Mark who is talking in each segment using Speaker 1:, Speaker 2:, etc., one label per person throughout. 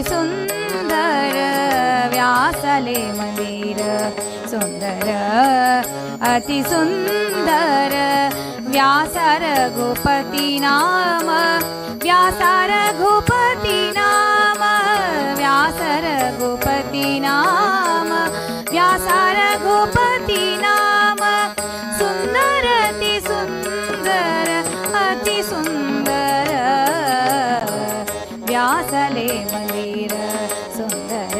Speaker 1: सुंदर व्यासले मंदिर सुंदर अति सुंदर व्यास रघुपति नाम व्यास रघुपति नाम व्यास रघुपति नाम व्यास रघुपति नाम सुंदर अति सुंदर व्यासले मंदिर सुंदर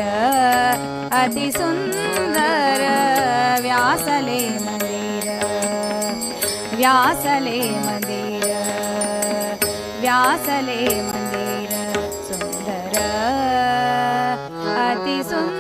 Speaker 1: अति सुंदर व्यासले मंदिर व्यासले मंदिर व्यासले मंदिर सुंदर अति सुंदर।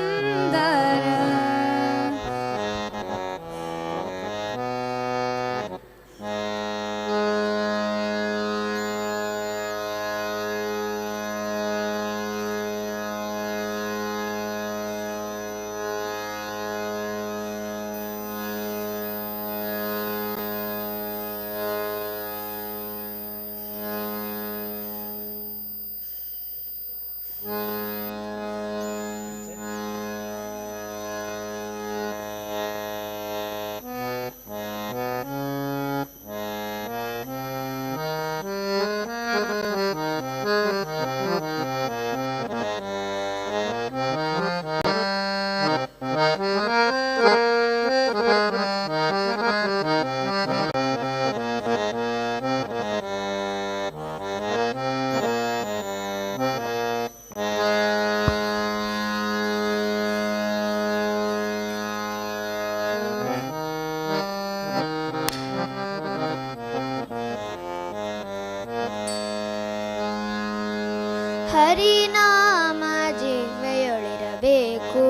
Speaker 2: ಹರಿನಾಮ ಜಿಹ್ವೆಯೊಳಿರಬೇಕು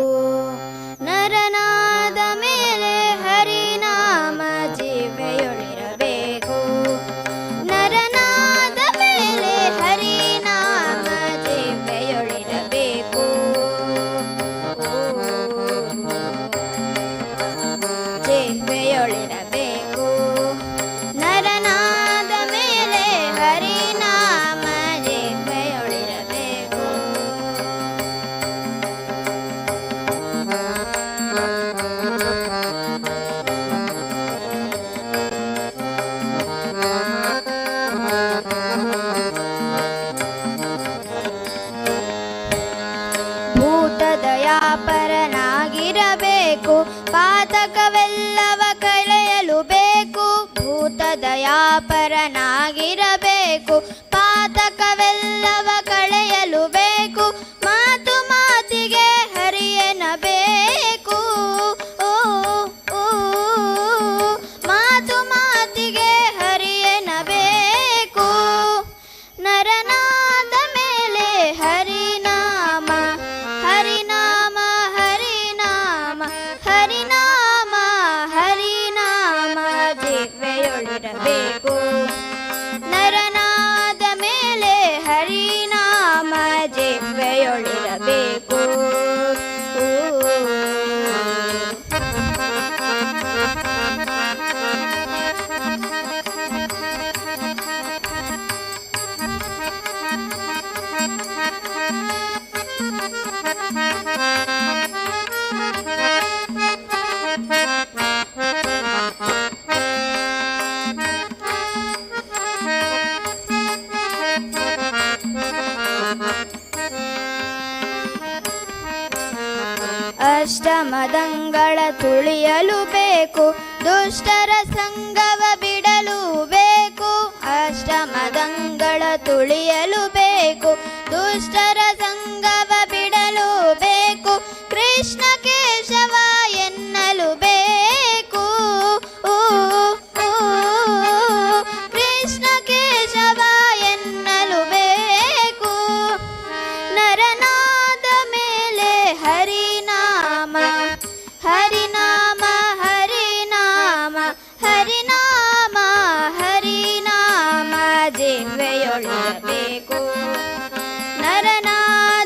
Speaker 2: ನರನಾದ ಮೇಲೆ ಹರಿನಾಮ ಜಿಹ್ವೆಯೊಳಿರಬೇಕು ನರನಾದ ಮೇಲೆ ಹರಿನಾಮ ಜಿಹ್ವೆಯೊಳಿರಬೇಕು ಜಿಹ್ವೆಯೊಳಿರಬೇಕು ನರನಾದ ಮೇಲೆ ಹರಿನಾಮ ಜಿಹ್ವೆಯೊಳಿರಬೇಕು ಭೂತದಯಾಪರನಾಗಿರಬೇಕು ಪಾತಕವೆಲ್ಲವ ಕಳೆಯಲು ಬೇಕು ಭೂತದಯಾಪರನಾಗಿರಬೇಕು ಪಾತಕವೆಲ್ಲವ ಕಳೆಯಲು ಬೇಕು ಮಾತು ಮಾತಿಗೆ ಹರಿಯನಬೇಕು ಮಾತು ಮಾತಿಗೆ ಹರಿಯನಬೇಕು ನರನಾದ ಮೇಲೆ ಹರಿನಾಮ ಹರಿನಾಮ ಹರಿನಾಮ ಹರಿನಾಮ ಹರಿನಾಮ ಜಿಹ್ವೆಯೊಳಿರಬೇಕು ನರನಾದ ಮೇಲೆ ಹರಿನಾಮ ಜಿಹ್ವೆಯೊಳಿರಬೇಕು ಅಷ್ಟಮದಂಗಳ ತುಳಿಯಲು ಬೇಕು ದುಷ್ಟರ ಸಂಗವ ಬಿಡಲು ಬೇಕು ಅಷ್ಟಮದಂಗಳ ತುಳಿಯಲು ಬೇಕು ದುಷ್ಟರ ಸಂಗವ ಬಿಡಲು ಬೇಕು ಕೃಷ್ಣ ಕೇಶವ ಎನ್ನಲು ಬೇಕು ಕೃಷ್ಣ ಕೇಶವ ಎನ್ನಲು ಬೇಕು ನರನಾದ ಮೇಲೆ ಹರಿನಾಮ ಹರಿನಾಮ ಹರಿನಾಮ ಹರಿನಾಮ ಹರಿನಾಮ ಜಿಹ್ವೆಯೊಳಿರಬೇಕು ನರನಾದ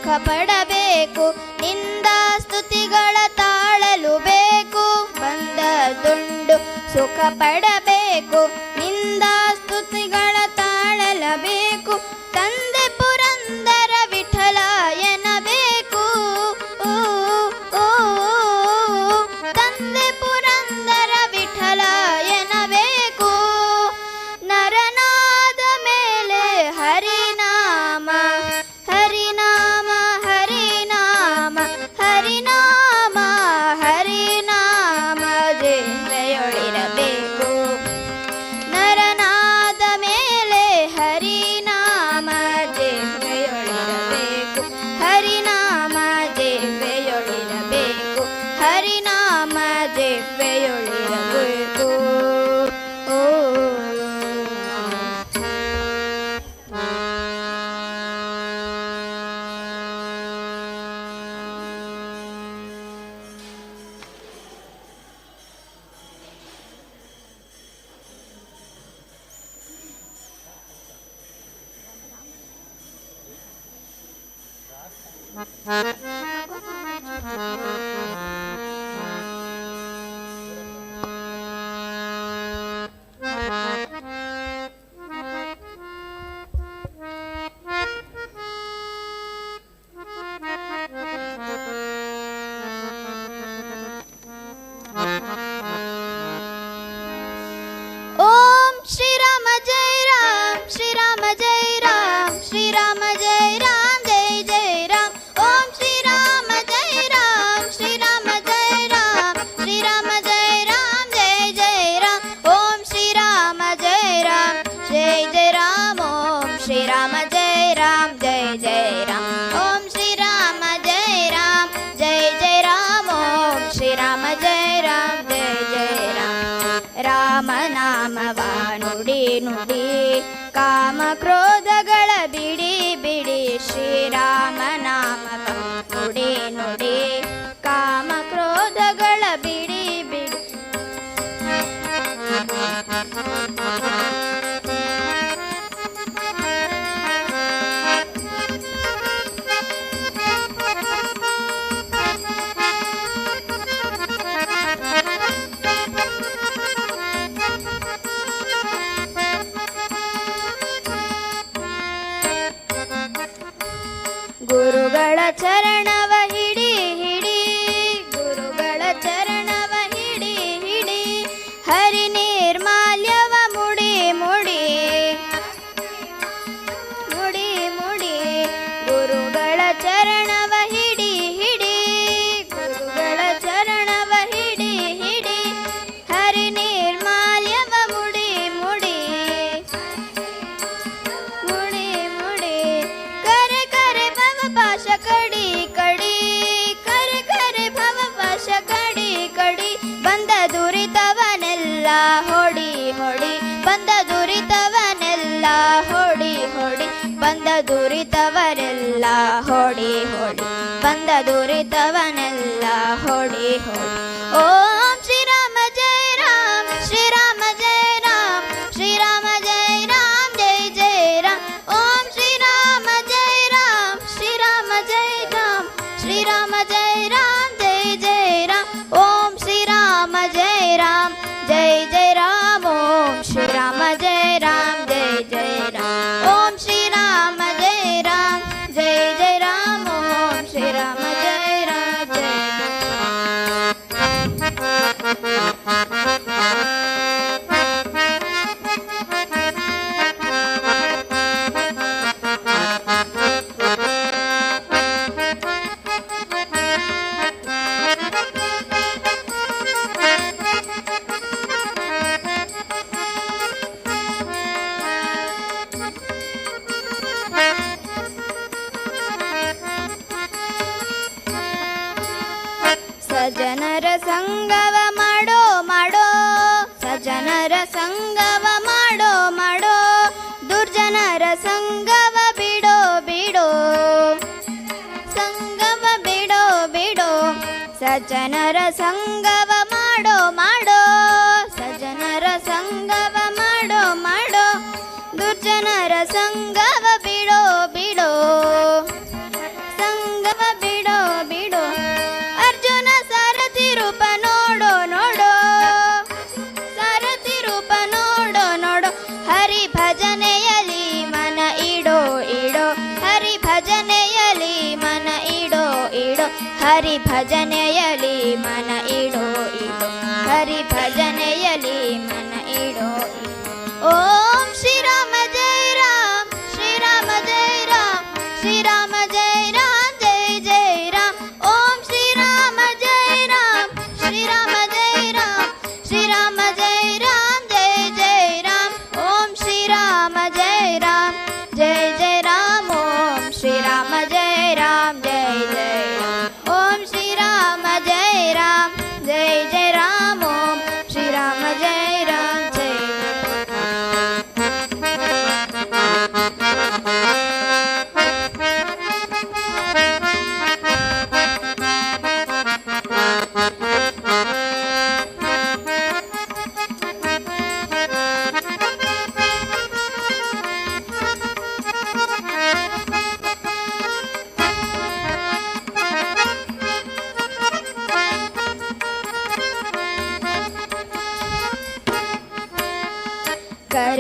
Speaker 2: ಸುಖ ಪಡಬೇಕು, ನಿಂದ ಸ್ತುತಿಗಳ ತಾಳಲು ಬೇಕು. ಬಂದದುಂಡು ಸುಖ ಪಡಬೇಕು, ನಿಂದ ಸ್ತುತಿಗಳ ತಾಳಲಬೇಕು. ತಂದೆ ಪುರಂದರ ವಿಠಲ ಎನ್ನಬೇಕು, ತಂದೆ ಪುರಂದರ ವಿಠಲ ಎನ್ನಬೇಕು. ನರನಾದ ಮೇಲೆ ಹರಿನಾಮ ಹರಿನಾಮ ಹರಿನಾಮ ಹರಿನಾಮ ಹರಿನಾಮ ಜೇವೆಯೊಳಿರಬೇಕು. ನರನಾದ ಮೇಲೆ ಹರಿನಾಮ ಜೇವೆಯೊಳಿರಬೇಕು, ಹರಿನಾಮ ಜೇವೆಯೊಳಿರಬೇಕು, ಹರಿನಾಮ ಜೇವೆಯೊಳಿರಬೇಕು. ಓಂ ಶ್ರೀರಾಮ ಜಯ ರಾಮ್, ಶ್ರೀರಾಮ ಜಯ ರಾಮ್, ಶ್ರೀರಾಮ ಜಯ ರಾಮ್, ಜಯ ಜಯ ರಾಮ್. ಓಂ ಶ್ರೀರಾಮ ಜಯ ರಾಮ್, ಶ್ರೀರಾಮ ಜಯ ರಾಮ್, ಶ್ರೀರಾಮ ಜಯ ರಾಮ್, ಜಯ ಜಯ ರಾಮ್. ಓಂ ಶ್ರೀರಾಮ ಜಯ ರಾಮ್, ಜಯ ಜಯ ರಾಮ್. ಓಂ ಶ್ರೀರಾಮ ಜಯ ರಾಮ್, ಜಯ ಜಯ ರಾಮ್. ಓಂ ಶ್ರೀರಾಮ ಜಯ ರಾಮ್, ಜಯ ಜಯ ರಾಮ್. ಓಂ ಶ್ರೀರಾಮ ಜಯ ರಾಮ್, ಜಯ ಜಯ ರಾಮ್. ರಾಮ ನಾಮವ ನುಡಿ ನುಡಿ, ಕಾಮ ಕ್ರೋಧಗಳ ಬಿಡಿ ಬಿಡಿ. ಶ್ರೀರಾಮ ನಾಮವ ನುಡಿ ನುಡಿ, ಕಾಮ ಕ್ರೋಧಗಳ ಬಿಡಿ ಬಿಡಿ. ಗುರುಗಳ ಚರಣವ ಹಿಡಿ ಹಿಡಿ, ಗುರುಗಳ ಚರಣವ ಹಿಡಿ ಹಿಡಿ. ಹರಿ ನಿರ್ಮಾಲ್ಯವ ಮುಡಿ ಮುಡಿ, ಮುಡಿ ಮುಡಿ. ಗುರುಗಳ ಚರಣವ ಹಿಡಿ ಹಿಡಿ, ಗುರುಗಳ ಚರಣವ ಹಿಡಿ ಹಿಡಿ. ಹರಿ ನಿರ್ಮಾಲ್ಯವ ಮುಡಿ ಮುಡಿ, ಮುಡಿ ಮುಡಿ. ಕರೆ ಕರೆ ಭವ ಪಾಶ ಕಡಿ ಕಡಿ, ಕರೆ ಕರೆ ಭವ ಪಾಶ ಕಡಿ ಕಡಿ. ಬಂದ ದುರಿತವನೆಲ್ಲ ಹೊಡಿ ಹೊಡಿ, ಬಂದ ದುರಿತವನೆಲ್ಲ ಹೊಡಿ ಹೊಡಿ. ಬಂದ ದುರಿತವರೆಲ್ಲ ಹೊಡಿ ಹೊಡಿ, ಬಂದ ದುರಿತವನೆಲ್ಲ ಹೊಡಿ ಹೊಡಿ. ಓಂ ಶ್ರೀರಾಮ ಜಯ ರಾಮ್, ಶ್ರೀರಾಮ ಜಯ ರಾಮ್, ಶ್ರೀರಾಮ ಜಯ ರಾಮ್, ಜಯ ಜಯ ರಾಮ್. ಓಂ ಶ್ರೀರಾಮ ಜಯ ರಾಮ್, ಶ್ರೀರಾಮ ಜಯ ರಾಮ್, ಶ್ರೀರಾಮ ಜಯ ರಾಮ್, ಜಯ ಜಯ ರಾಮ್. ಓಂ ಶ್ರೀರಾಮ ಜಯ ರಾಮ್, ಜಯ ಜಯ ರಾಮ್. ಓಂ ಶ್ರೀರಾಮ ಜಯ ರಾಮ್, ಜಯ ಜಯ ರಾಮ್. ಓಂ ಶ್ರೀರಾಮ ಜಯ ರಾಮ್, ಜಯ ಜಯ ರಾಮ್. ಓಂ ಶ್ರೀರಾಮ ಜಯ ರಾಮ್, ಜಯ ಸಜ್ಜನರ ಸಂಗವ ಮಾಡೋ ಮಾಡೋ, ಸಜ್ಜನರ ಸಂಗವ ಮಾಡೋ ಮಾಡೋ. ದುರ್ಜನರ ಸಂಗವ ಬಿಡೋ ಬಿಡೋ, ಸಂಗವ ಬಿಡೋ ಬಿಡೋ. ಸಜ್ಜನರ ಸಂಗವ ಮಾಡೋ ಮಾಡೋ, ಸಜ್ಜನರ ಸಂಗವ ಮಾಡೋ ಮಾಡೋ. ದುರ್ಜನರ ಸಂಗವ ಬಿಡೋ ಬಿಡೋ, ಸಂಗ ಭಜನೆಯಲಿ ಮನ ಇಡೋ ಇಡೋ ಹರಿ ಭಜನೆಯಲಿ ಮನ ಇಡೋ ಇಡೋ. ಓಂ ಶ್ರೀರಾಮ ಜಯ ರಾಮ್ ಶ್ರೀರಾಮ ಜಯ ರಾಮ್ ಶ್ರೀರಾಮ ಜಯ ರಾಮ್ ಜಯ ಜಯ ರಾಮ್. ಓಂ ಶ್ರೀರಾಮ ಜಯ ರಾಮ್ ಶ್ರೀರಾಮ ಜಯ ರಾಮ್ ಶ್ರೀರಾಮ ಜಯ ರಾಮ್ ಜಯ ಜಯ ರಾಮ್. ಓಂ ಶ್ರೀರಾಮ ಜಯ ರಾಮ್ ಜಯ ಜಯ ರಾಮ್. ಓಂ ಶ್ರೀರಾಮ ಜಯ ರಾಮ್ ಜಯ ಜಯ ರಾಮ್. ಓಂ ಶ್ರೀರಾಮ ಜಯ ರಾಮ್ ಜಯ ಜಯ ರಾಮ್. ಓಂ ಶ್ರೀರಾಮ ಜಯ ರಾಮ್ ಜಯ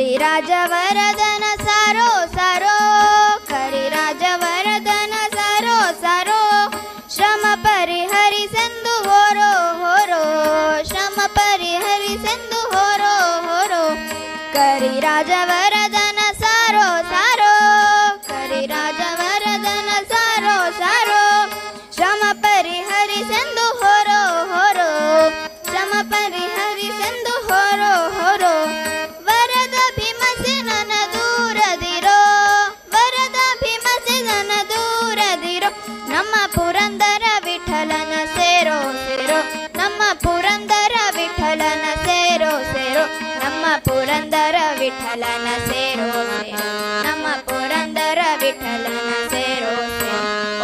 Speaker 2: ಕರಿರಾಜವರದನ ಸಾರೋ ಸಾರೋ ಕರಿರಾಜವರದನ ಸಾರೋ ಸಾರೋ ಶ್ರಮ ಪರಿಹರಿಸೆಂದು ಹೋರೋ ಹೋರೋ ಶ್ರಮ ಪರಿಹರಿಸೆಂದು ಹೋರೋ ಹೋರೋ. ಕರಿರಾಜವರದನ ಸಾರೋ ಸಾರೋ ಕರಿರಾಜವರದನ ಸಾರೋ ಸಾರೋ ಶ್ರಮ ಪರಿಹರಿಸೆಂದು ಹೋರೋ ಹೋರೋ ಶ್ರಮ ಪರಿಹರಿಸೆಂದು ಹೋರೋ ಹೋರೋ. ವರದ ಭೀಮಸೇನನ ದೂರದಿರೋ ವರದ ಭೀಮಸೇನನ ದೂರದಿರೋ ನಮ್ಮ ಪುರಂದರ ವಿಠಲನ ಸೇರೋ ಸೇರೋ ನಮ್ಮ ಪುರಂದರ ವಿಠಲನ ಸೇರೋ ಸೇರೋ ನಮ್ಮ ಪುರಂದರ ವಿಠಲನ ಸೇರೋ ಸೇರೋ ನಮ್ಮ ಪುರಂದರ ವಿಠಲನ ಸೇರೋ ಸೇರೋ.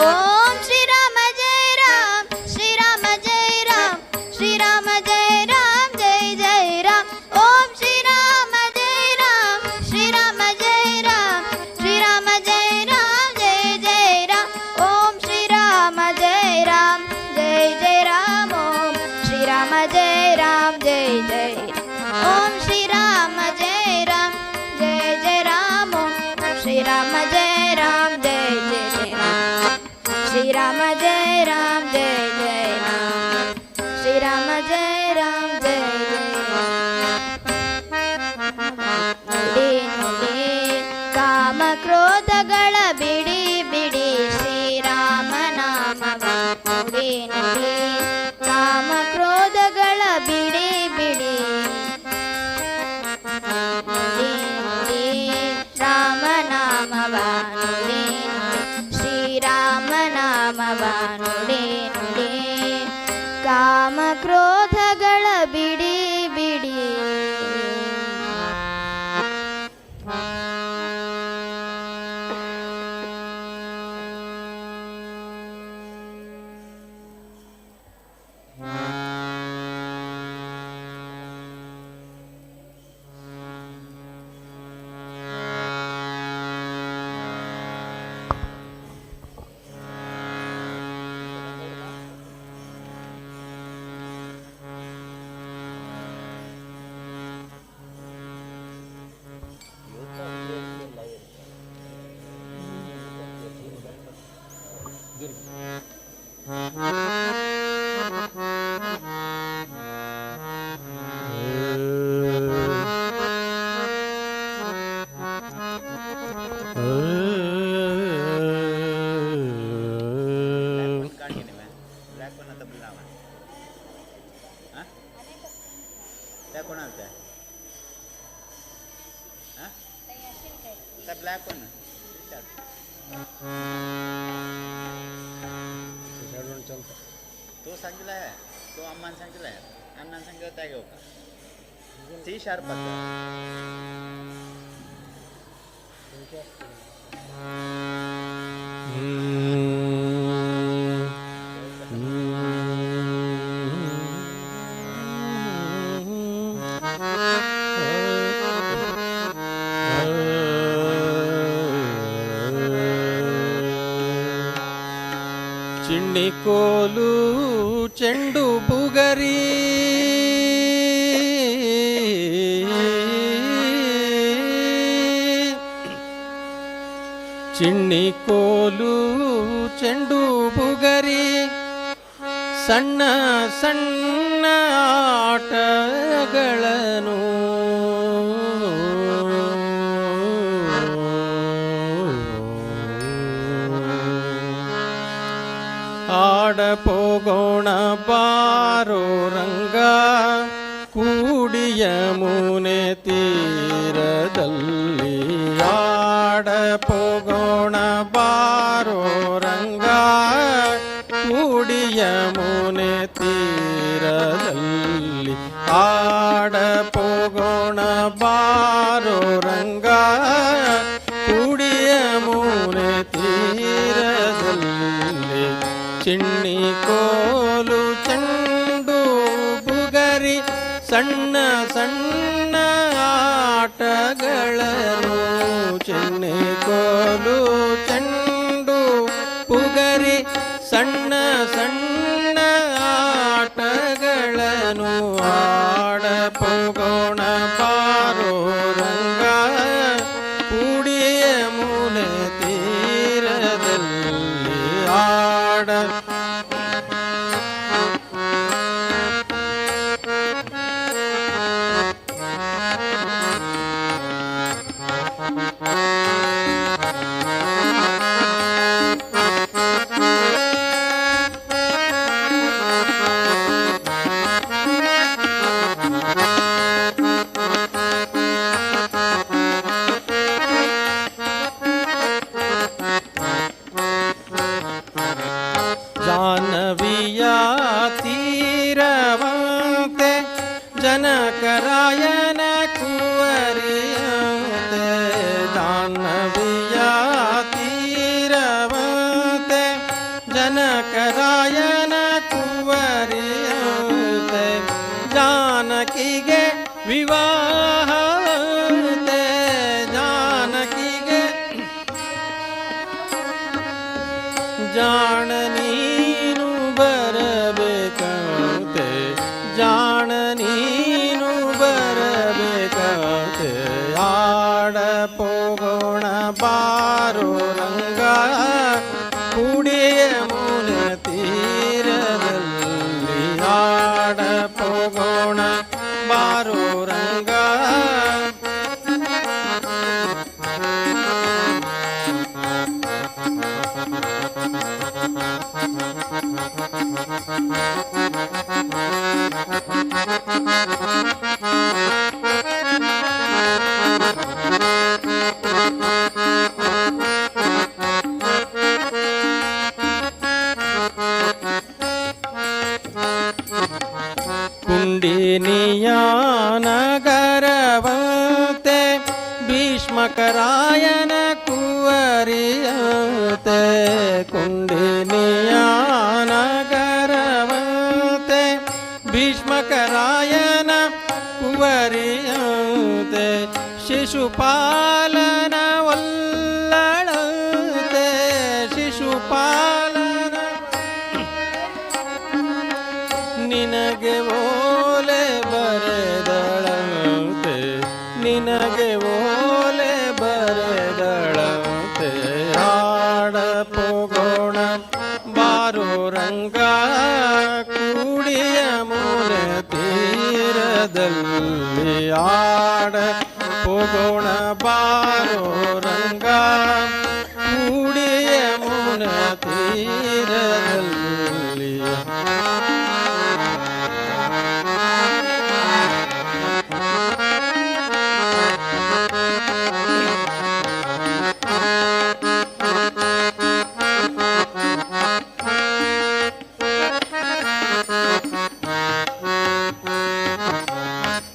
Speaker 2: ಓಂ ಶ್ರೀರಾಮ ಜಯ ರಾಮ್ ಶ್ರೀರಾಮ ಜಯ ರಾಮ್ ಶ್ರೀರಾಮ ಜಯ ರಾಮ್ ಜಯ ಜಯ ರಾಮ್. ಓಂ ಶ್ರೀರಾಮ ಜಯ ರಾಮ್ ಶ್ರೀರಾಮ ಜಯ ರಾಮ್ ಶ್ರೀರಾಮ ಜಯ ರಾಮ್ ಜಯ ಜಯ ರಾಮ್. ಓಂ ಶ್ರೀರಾಮ ಜಯ ರಾಮ್ ಜಯ ಜಯ ರಾಮ್. ಓಂ ಶ್ರೀರಾಮ ಜಯ ರಾಮ್ ಜಯ ಜಯ ರಾಮ್. ಓಂ ಶ್ರೀರಾಮ ಜಯ ರಾಮ್ ಜಯ ಜಯ ರಾಮ್. ಓಂ ಶ್ರೀರಾಮ ಜಯ ರಾಮ್ ಜಯ ಜಯ ರಾಮ್. ಶ್ರೀರಾಮ ಜಯ ರಾಮ್ ಜಯ ಜಯ ರಾಮ್ ಶ್ರೀರಾಮ ಜಯ ರಾಮ್ ಜಯ ಜಯ ರಾಮ್. ನುಡಿ ನುಡಿ ಕಾಮ ಕ್ರೋಧಗಳ ಬಿಡಿ ಬಿಡಿ ಶ್ರೀರಾಮ ನಾಮವ ನುಡಿ ನುಡಿ ಕಾಮ ಕ್ರೋಧಗಳ ಬಿಡಿ ಬಿಡಿ ನುಡಿ ನುಡಿ ರಾಮ ನಾಮವ ನುಡಿ ನುಡಿ ಶ್ರೀರಾಮ ನಾಮವ ನುಡಿ ನುಡಿ ಕಾಮ ಕ್ರೋಧಗಳ ಬಿಡಿ ಬಿಡಿ.
Speaker 3: ब्लैक वन चलता तो सांगितलं आहे तो अम्मान सांगितलं आहे अण्णान सांगितलं त्या घेऊ का सी शार्प
Speaker 4: ಚಿಣ್ಣಿಕೋಲು ಚೆಂಡು ಬುಗರಿ ಚಿಣ್ಣಿಕೋಲು ಚೆಂಡು ಬುಗರಿ ಸಣ್ಣ ಸಣ್ಣ ಆಟಗಳನ್ನು ಆಡಪೋಗೋಣ ಬಾರೋ ರಂಗ ಕೂಡಿಯ ಮುನೆ ತೀರದಲ್ಲಿ ಆಡಪೋಗೋಣ ಬಾರೋ ರಂಗ ಕೂಡಿಯ ಮುನೆ ತೀರದಲ್ಲಿ ಆಡಪೋಗೋಣ ಬಾರೋ ರಂಗ ಕೂಡಿಯ ಮುನೆ ತೀರದಲ್ಲಿ ಚಿಣ್ಣಿ ಕೋಲು ಚೆಂಡು ಬುಗರಿ ಸಣ್ಣ ಸಣ್ಣ ಆಟಗಳನ್ನು ಚಿಣ್ಣಿ ಕೋಲು ಚೆಂಡು ಬುಗರಿ ಸಣ್ಣ ಸಣ್ಣ ಆಟಗಳನ್ನು ಆಡಪೋಗೋಣ ಬಾರೋ ರಂಗ ಕೂಡಿಯ ಮುನೆ ತೀರದಲ್ಲಿ ಆಡ ಜಾಹ್ನವಿಯ ತೀರವಂತೆ ಜನಕರಾಯನ ಕುವರಿಯಂತೆ ಜಾಹ್ನವಿಯ ತೀರವಂತೆ ಜನಕರಾಯನ ಕುವರಿಯಂತೆ ಜಾನಕಿಗೆ ವಿವಾಹವಂತೆ ಜಾನಕಿಗೆ ಜಾಣ ನೀನು ಬರಬೇಕಂತೆ ಜಾಣ ನೀನು ಬರಬೇಕಂತೆ ಆಡಪೋಗೋಣ ಬಾರೋ ರಂಗ ಕೂಡಿಯ ಮುನೆ ತೀರದಲ್ಲಿ ಆಡಪೋಗೋಣ ಬಾರೋ ರಂಗ ಕುಂಡಿನಿಯ ನಗರವಂತೆ ಭೀಷ್ಮಕರಾಯನ ಕುವರಿಯಂತೆ ಕುಂಡಿನಿಯ ನಗರವಂತೆ ಭೀಷ್ಮಕರಾಯನ ಕುವರಿಯಂತೆ ಶಿಶುಪಾಲನ ವಲ್ಲಳಂತೆ ಶಿಶುಪಾಲನ ನಿನಗೆ ಓಲೆ ಬರೆದಳಂತೆ ನಿನಗೆ ಓಲೆ ಬರೆದಳಂತೆ ಆಡಪೋಗೋಣ ಬಾರೋ ರಂಗ ಕೂಡಿಯ ಮುನೆ ತೀರದಲ್ಲಿ ಆಡಪೋಗೋಣ ಬಾರೋ ರಂಗ ಕೂಡಿಯ ಮುನೆ ತೀರದಲ್ಲಿ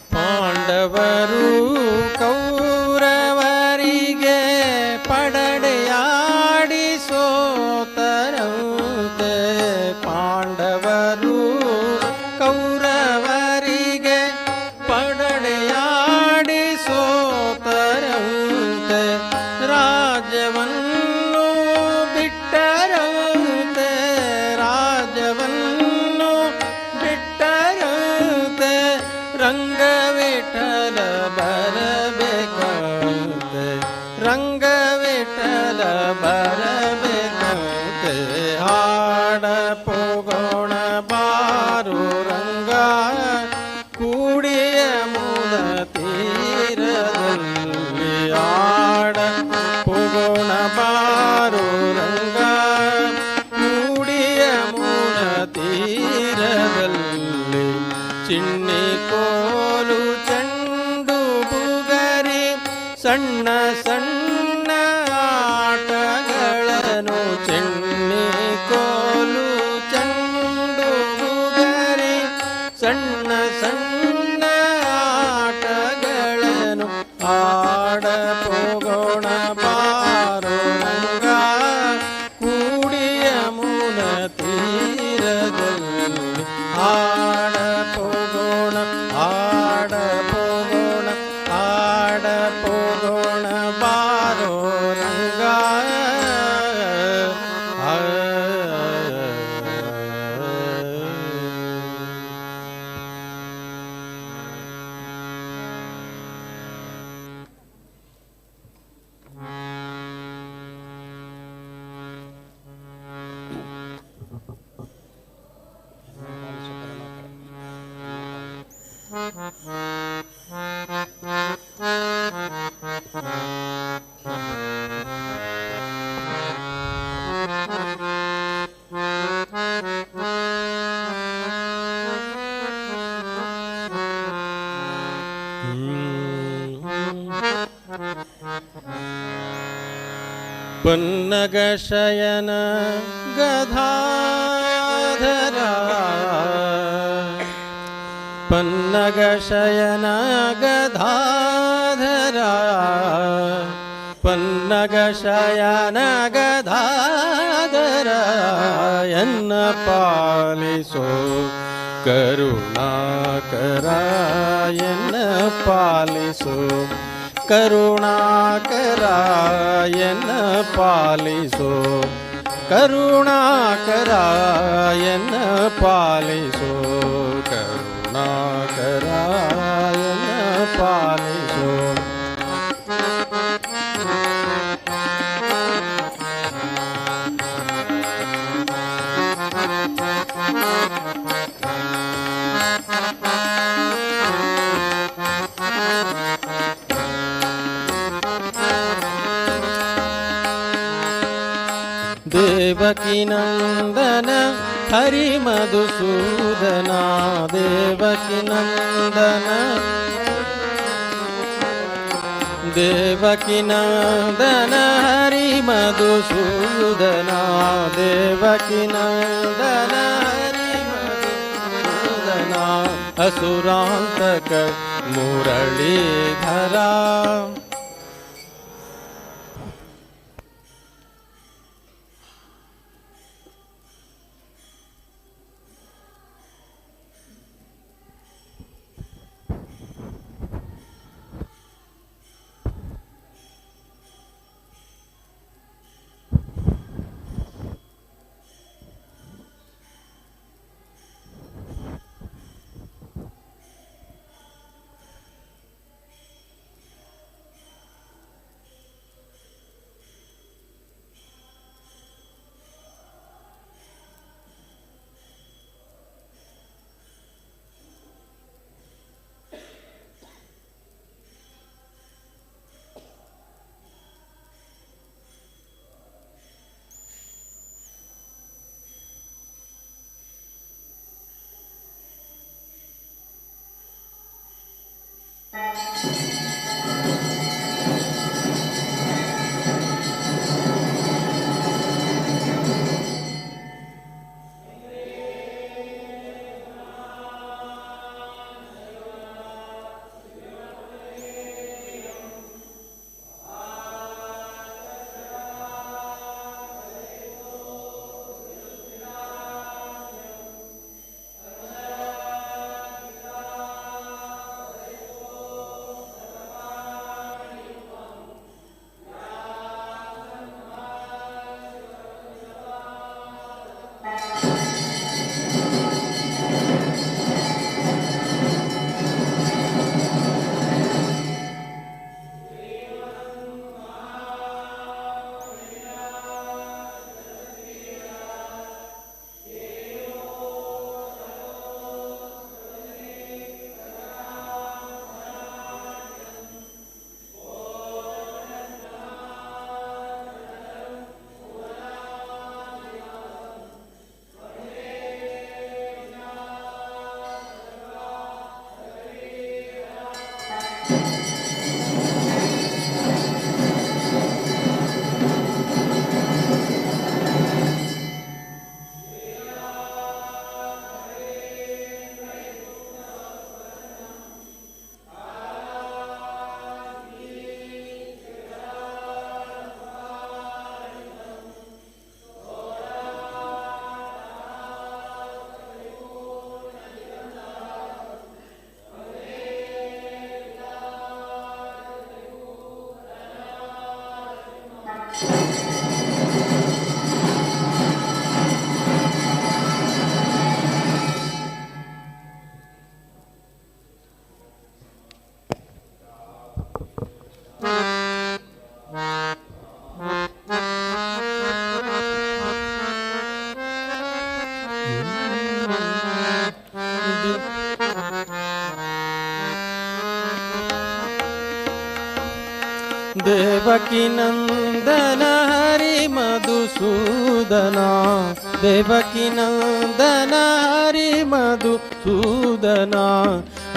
Speaker 4: ಪಾಂಡವರು ಕೌರವರಿಗೆ ಪಡಡೆಯಾಡಿ ಸೋತರಂತೆ ಪಾಂಡವರು ಕೌರವರಿಗೆ ಪಡಡೆಯಾಡಿ ಸೋತರಂತೆ ರಾಜ್ಯವನ್ನು ಬಿಟ್ಟರಂತೆ ರಾಜ್ಯವನ್ನು ಬಿಟ್ಟರಂತೆ ರಂಗವಿಠಲ ಬರಬೇಕಂತೆ ರಂಗವಿಠಲ ಬರಬೇಕಂತೆ ಆಡಪೋಗೋಣ ಬಾ ಪೋಗೋಣ ಬಾರೋ ರಂಗ ಕೂಡಿ ಯಮುನ ತೀರದಲ್ಲಿ ಆಡ ಪೋಗೋಣ ಆಡ ಪೋಗೋಣ ಆಡ ಪೋಗೋಣ ಬಾರೋ ರಂಗ ಪನ್ನಗ ಶಯನ ಗದಾಧರ ಪನ್ನಗ ಶಯನ ಗದಾಧರ ಪನ್ನಗ ಶಯನ ಗದಾಧರ ಎನ್ನ ಪಾಲಿಸೋ ಕರುಣಾಕರ ಎನ್ನ ಪಾಲಿಸೋ ಕರುಣಾಕರ ಎನ್ನ ಪಾಲಿಸೋ ಕರುಣಾಕರ ಎನ್ನ ಪಾಲಿಸೋ ಕರುಣಾಕರ ಎನ್ನ ಪಾಲಿಸೋ ದೇವಕಿ ನಂದನ ಹರಿ ಮಧುಸೂದನ ದೇವಕಿ ನಂದನ ದೇವಕಿ ನಂದನ ಹರಿ ಮಧುಸೂದನ ದೇವಕಿ ನಂದನ ಹರಿ ಮಧುಸೂದನ ಅಸುರಾಂತಕ ಮುರಳೀಧರ ದೇವಕಿ ನಂದನ ಹರಿ ಮಧುಸೂದನ ದೇವಕಿ ನಂದನ ಹರಿ ಮಧುಸೂದನ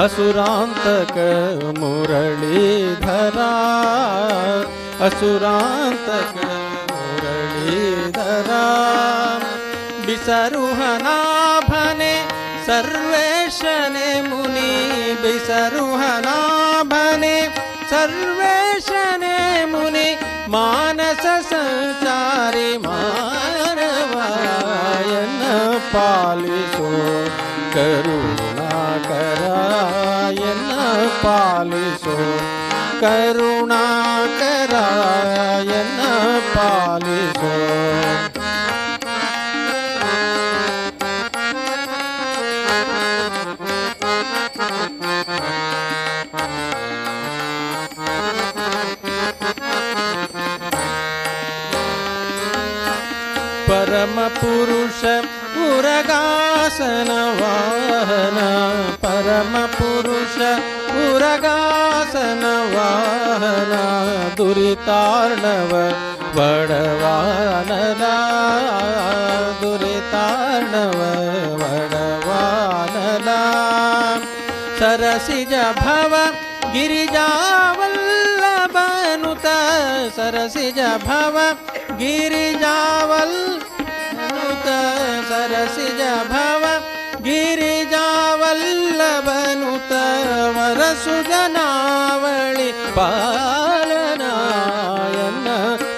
Speaker 4: ಅಸುರಾಂತಕ ಮುರಳೀಧರ ಅಸುರಾಂತಕ ಮುರಳೀಧರ ಬಿಸರುಹನಾಭನೆ ಸರ್ವೇಶನೆ ಮುನಿ ಬಿಸರುಹನಾಭನೆ ಸರ್ವೇಶನೆ ಮುನಿ ಮಾನಸ ಸಂಚಾರಿ ಮಾನವಾಯನ ಪಾಲಿಸೋ ಕರುಣಾಕರಾಯನ ಪಾಲಿಸೋ ಕರುಣಾಕರಾಯನ ಪಾಲಿಸೋ ಪರಮ ಪುರುಷ ಉರಗಾಸನ ವಾಹನ ಪರಮ ಪುರುಷ ಉರಗಾಸನ ವಾಹನ ದುರಿತಾರ್ಣವ ವಡವಾನನ ದುರಿತಾರ್ಣವ ವಡವಾನನ ಸರಸಿಜ ಭವ ಗಿರಿಜಾವಲ್ಲಭನುತ ಸರಸಿಜ ಭವ ಗಿರಿಜಾವಲ್ಲಭನುತ ಸರಸಿಜ ಭವ ಗಿರಿಜಾವಲ್ಲಭನುತ ವರಸುಜನಾವಳಿ ಪಾಲನಾಯನ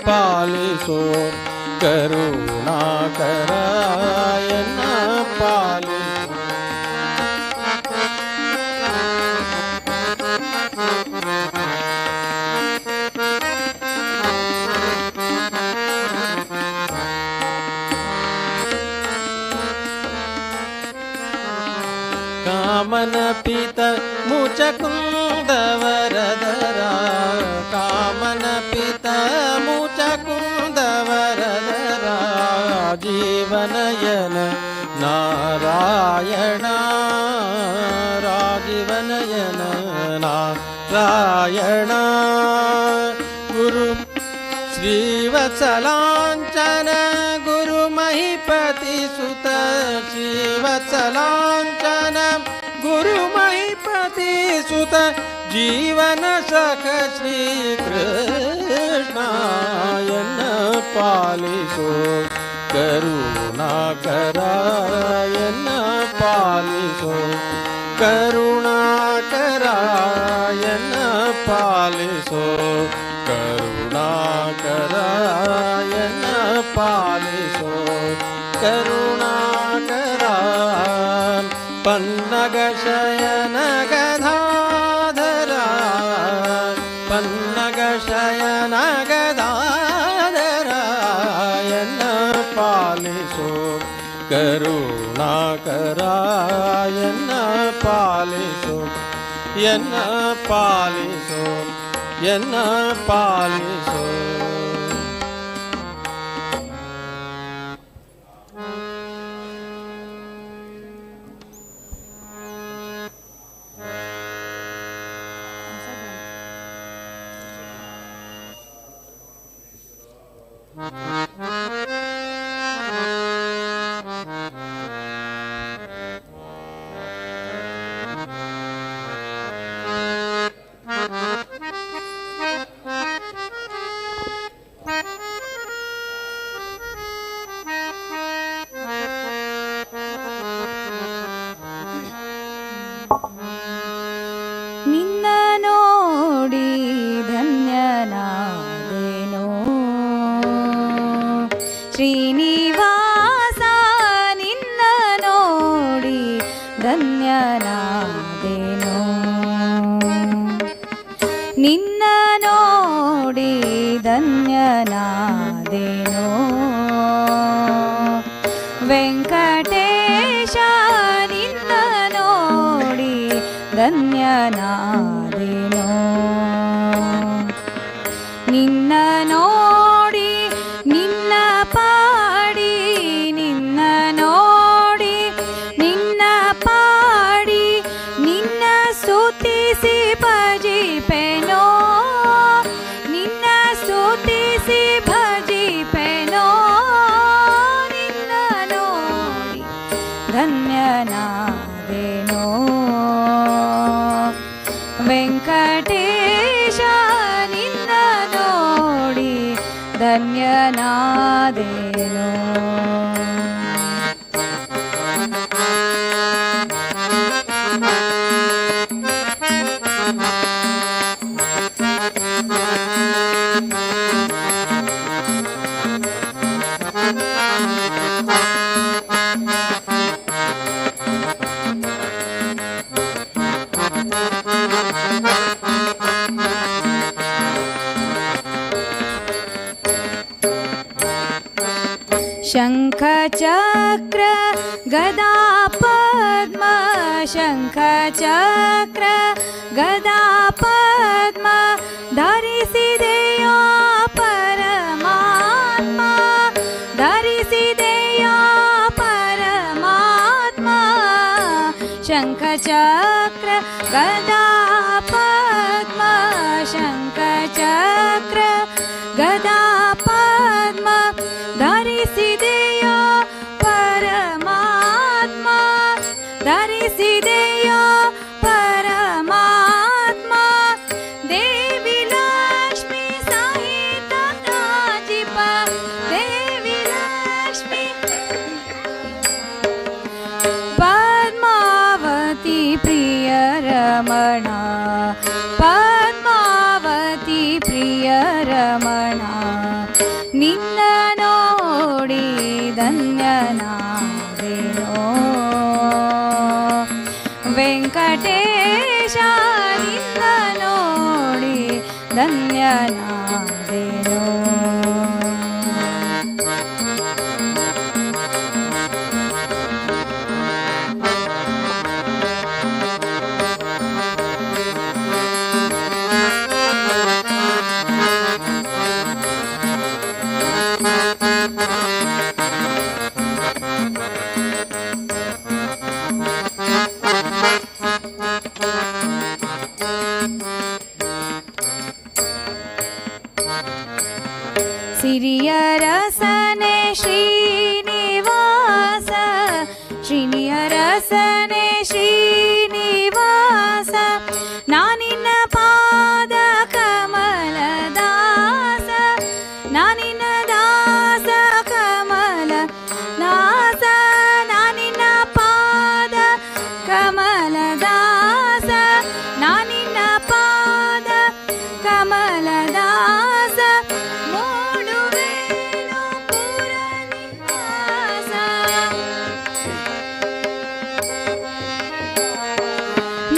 Speaker 4: ಪಾಲಿಸೋ ಕರುಣಾಕರಾಯನ ಪಾಲಿಸೋ ಕಾಮನ ಪಿತ ಮುಚಕುಂದವರದರ ಕಾಮನ ಪಿತ ಮುಚಕುಂದವರದರ ಜೀವನಯನ ನಾರಾಯಣ ರಾಜೀವನಯನ ನಾರಾಯಣ ಗುರು ಶ್ರೀವತ್ಸಲಾಂಚನ ಗುರು ಮಹಿಪತಿ ಸುತ ಶ್ರೀವತ್ಸಲಾಂಚನ ಗುರು ಮಹಿಪತಿ ಸುತ ಜೀವನ ಸಖ ಶ್ರೀ ಕೃಷ್ಣಾಯನ ಪಾಲಿಸೋ ಕರುಣಾಕರಾಯನ ಪಾಲಿಸೋ ಕರುಣಾಕರಾಯನ ಪಾಲಿಸೋ ಕರುಣಾಕರಾಯನ ಪಾಲಿಸೋ ಕರುಣಾಕರ ಪನ್ನಗ ಶಯನ ಗದಾಧರ ಪನ್ನಗ ಶಯನ ಗದಾಧರಾಯನ ಪಾಲಿಸೋ ಕರುಣಾಕರಾಯನ ಪಾಲಿಸೋ ಎನ್ನ ಪಾಲಿಸೋ ಎನ್ನ ಪಾಲಿಸೋ
Speaker 1: ನಿನ್ನ ನೋಡಿ ಧನ್ಯನಾದೆನೋ ಶ್ರೀನಿವಾಸ ನಿನ್ನ ನೋಡಿ ಧನ್ಯನಾದೆನೋ ನಿನ್ನ ನೋಡಿ ಧನ್ಯನಾದೆನೋ ವೆಂಕಟೇಶ ನಿನ್ನ ನೋಡಿ ಧನ್ಯನಾದೆನೋ ನಿನ್ನ ನೋಡಿ ನಿನ್ನ ಪಾಡಿ ನಿನ್ನ ನೋಡಿ ನಿನ್ನ ಪಾಡಿ ನಿನ್ನ ಸ್ತುತಿಸಿ ಭಜಿಪೆನೋ ನಿನ್ನ ಭಜಿಪೆನೋ ನಿನ್ನ ನೋಡಿ ಧನ್ಯನಾದೆನೋ ವೆಂಕಟೇಶ ನಿನ್ನ ನೋಡಿ ಧನ್ಯನಾದೆನೋ. ಶಂಖಚಕ್ರ ಗದಾ ಪದ್ಮ ಶಂಖಚಕ್ರ ಗದಾ ಪದ್ಮ ಧರಿಸಿದೆಯೋ ಪರಮಾತ್ಮ ಧರಿಸಿದೆಯೋ ಪರಮಾತ್ಮ ಶಂಖಚಕ್ರ ಗದಾ ಪದ್ಮ ಶಂಖಚಕ್ರ ಗದಾ ಪದ್ಮ ಧರಿಸಿದೆಯೋ ಪರಮಾತ್ಮ ಧರಿಸಿದೆಯೋ ಪರಮಾತ್ಮ ದೇವಿ ಲಕ್ಷ್ಮಿ ಸಹಿತ ರಾಜಿಪ ದೇವಿ ಲಕ್ಷ್ಮಿ ಪದ್ಮಾವತಿ ಪ್ರಿಯ ರಮಣ ಪದ್ಮಾವತಿ ಪ್ರಿಯ ರಮಣ ನಿನ್ನ ನೋಡಿ ಧನ್ಯನಾದೆನೋ ವೆಂಕಟೇಶ ನಿನ್ನ ನೋಡಿ ಧನ್ಯನಾದೆನೋ. ಸಿರಿಯ ರಸನೆ ಶ್ರೀನಿವಾಸ ಶ್ರೀನಿಯ ರಸನೆ ಶ್ರೀನಿವಾಸ ನಾನಿನ್ನ ಪಾದ ಕಮಲ ದಾಸ ನಾನಿನ್ನ ದಾಸ ಕಮಲ ದಾಸ ನಾನಿನ್ನ ಪಾದ ಕಮಲ ದಾಸ ನಾನಿನ್ನ ಪಾದ ಕಮಲ ದಾಸ ಮೂಡುವೇಣು ಪುರ ನಿವಾಸ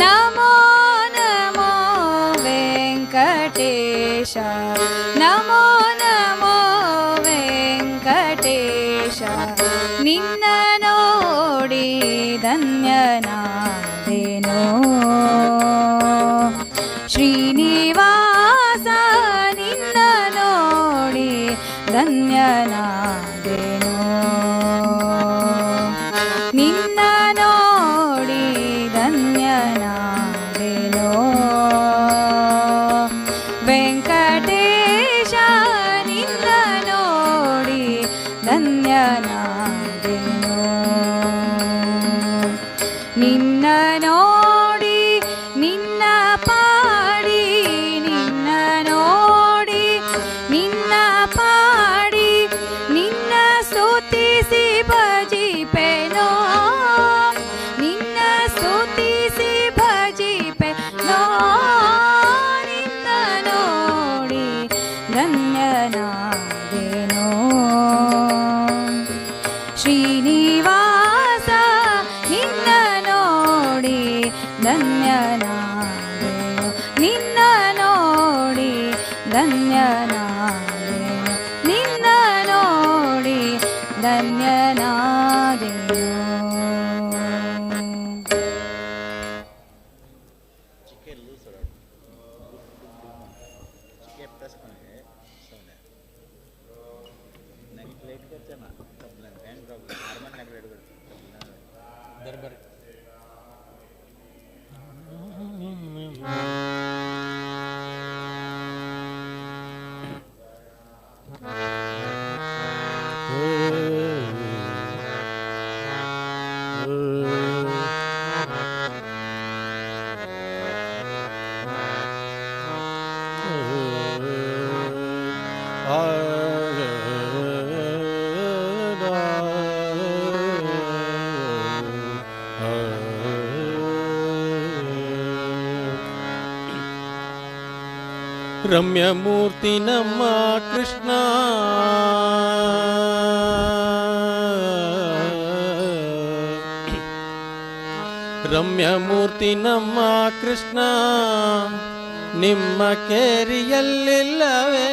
Speaker 1: ನಮೋ ನಮೋ ವೆಂಕಟೇಶ ನಮೋ ನಮೋ ವೆಂಕಟೇಶ ನಿನ್ನ ನೋಡಿ ಧನ್ಯನಾದೆನೋ ಶ್ರೀನಿವಾಸ ನಿನ್ನ ನೋಡಿ ಧನ್ಯನಾದೆನೋ ನಿನ್ನ ನೋಡಿ ಧನ್ಯನಾದೆನೋ ವೆಂಕಟೇಶ ನಿನ್ನ ನೋಡಿ ಧನ್ಯನಾದೆನೋ ನಿನ್ನ ನೋಡಿ ನಿನ್ನ ಪಾಡಿ ನಿನ್ನ ನೋಡಿ ನಿನ್ನ ಪಾಡಿ ನಿನ್ನ ಸ್ತುತಿಸಿ ಭಜಿಪೆನೋ ನಿನ್ನ ಸ್ತುತಿಸಿ ಭಜಿಪೆನೋ ನಿನ್ನ ನೋಡಿ ಧನ್ಯನಾದೆನೋ ಶ್ರೀನಿವಾಸ ನಿನ್ನ ನೋಡಿ ಧನ್ಯನಾದೆನೋ ನಿನ್ನ ನೋಡಿ ಧನ್ಯನಾದೆನೋ ನಿನ್ನ ನೋಡಿ ಧನ್ಯನಾದೆನೋ.
Speaker 3: चिके लूज हो चिके प्रेस करेंगे सोने नहीं प्लेट करते ना तब हैंड ड्रॉप हार्मोन नेगलेट करते दरबार
Speaker 4: ರಮ್ಯಮೂರ್ತಿ ನಮ್ಮ ಕೃಷ್ಣ ರಮ್ಯಮೂರ್ತಿ ನಮ್ಮ ಕೃಷ್ಣ ನಿಮ್ಮ ಕೇರಿಯಲ್ಲಿಲ್ಲವೇ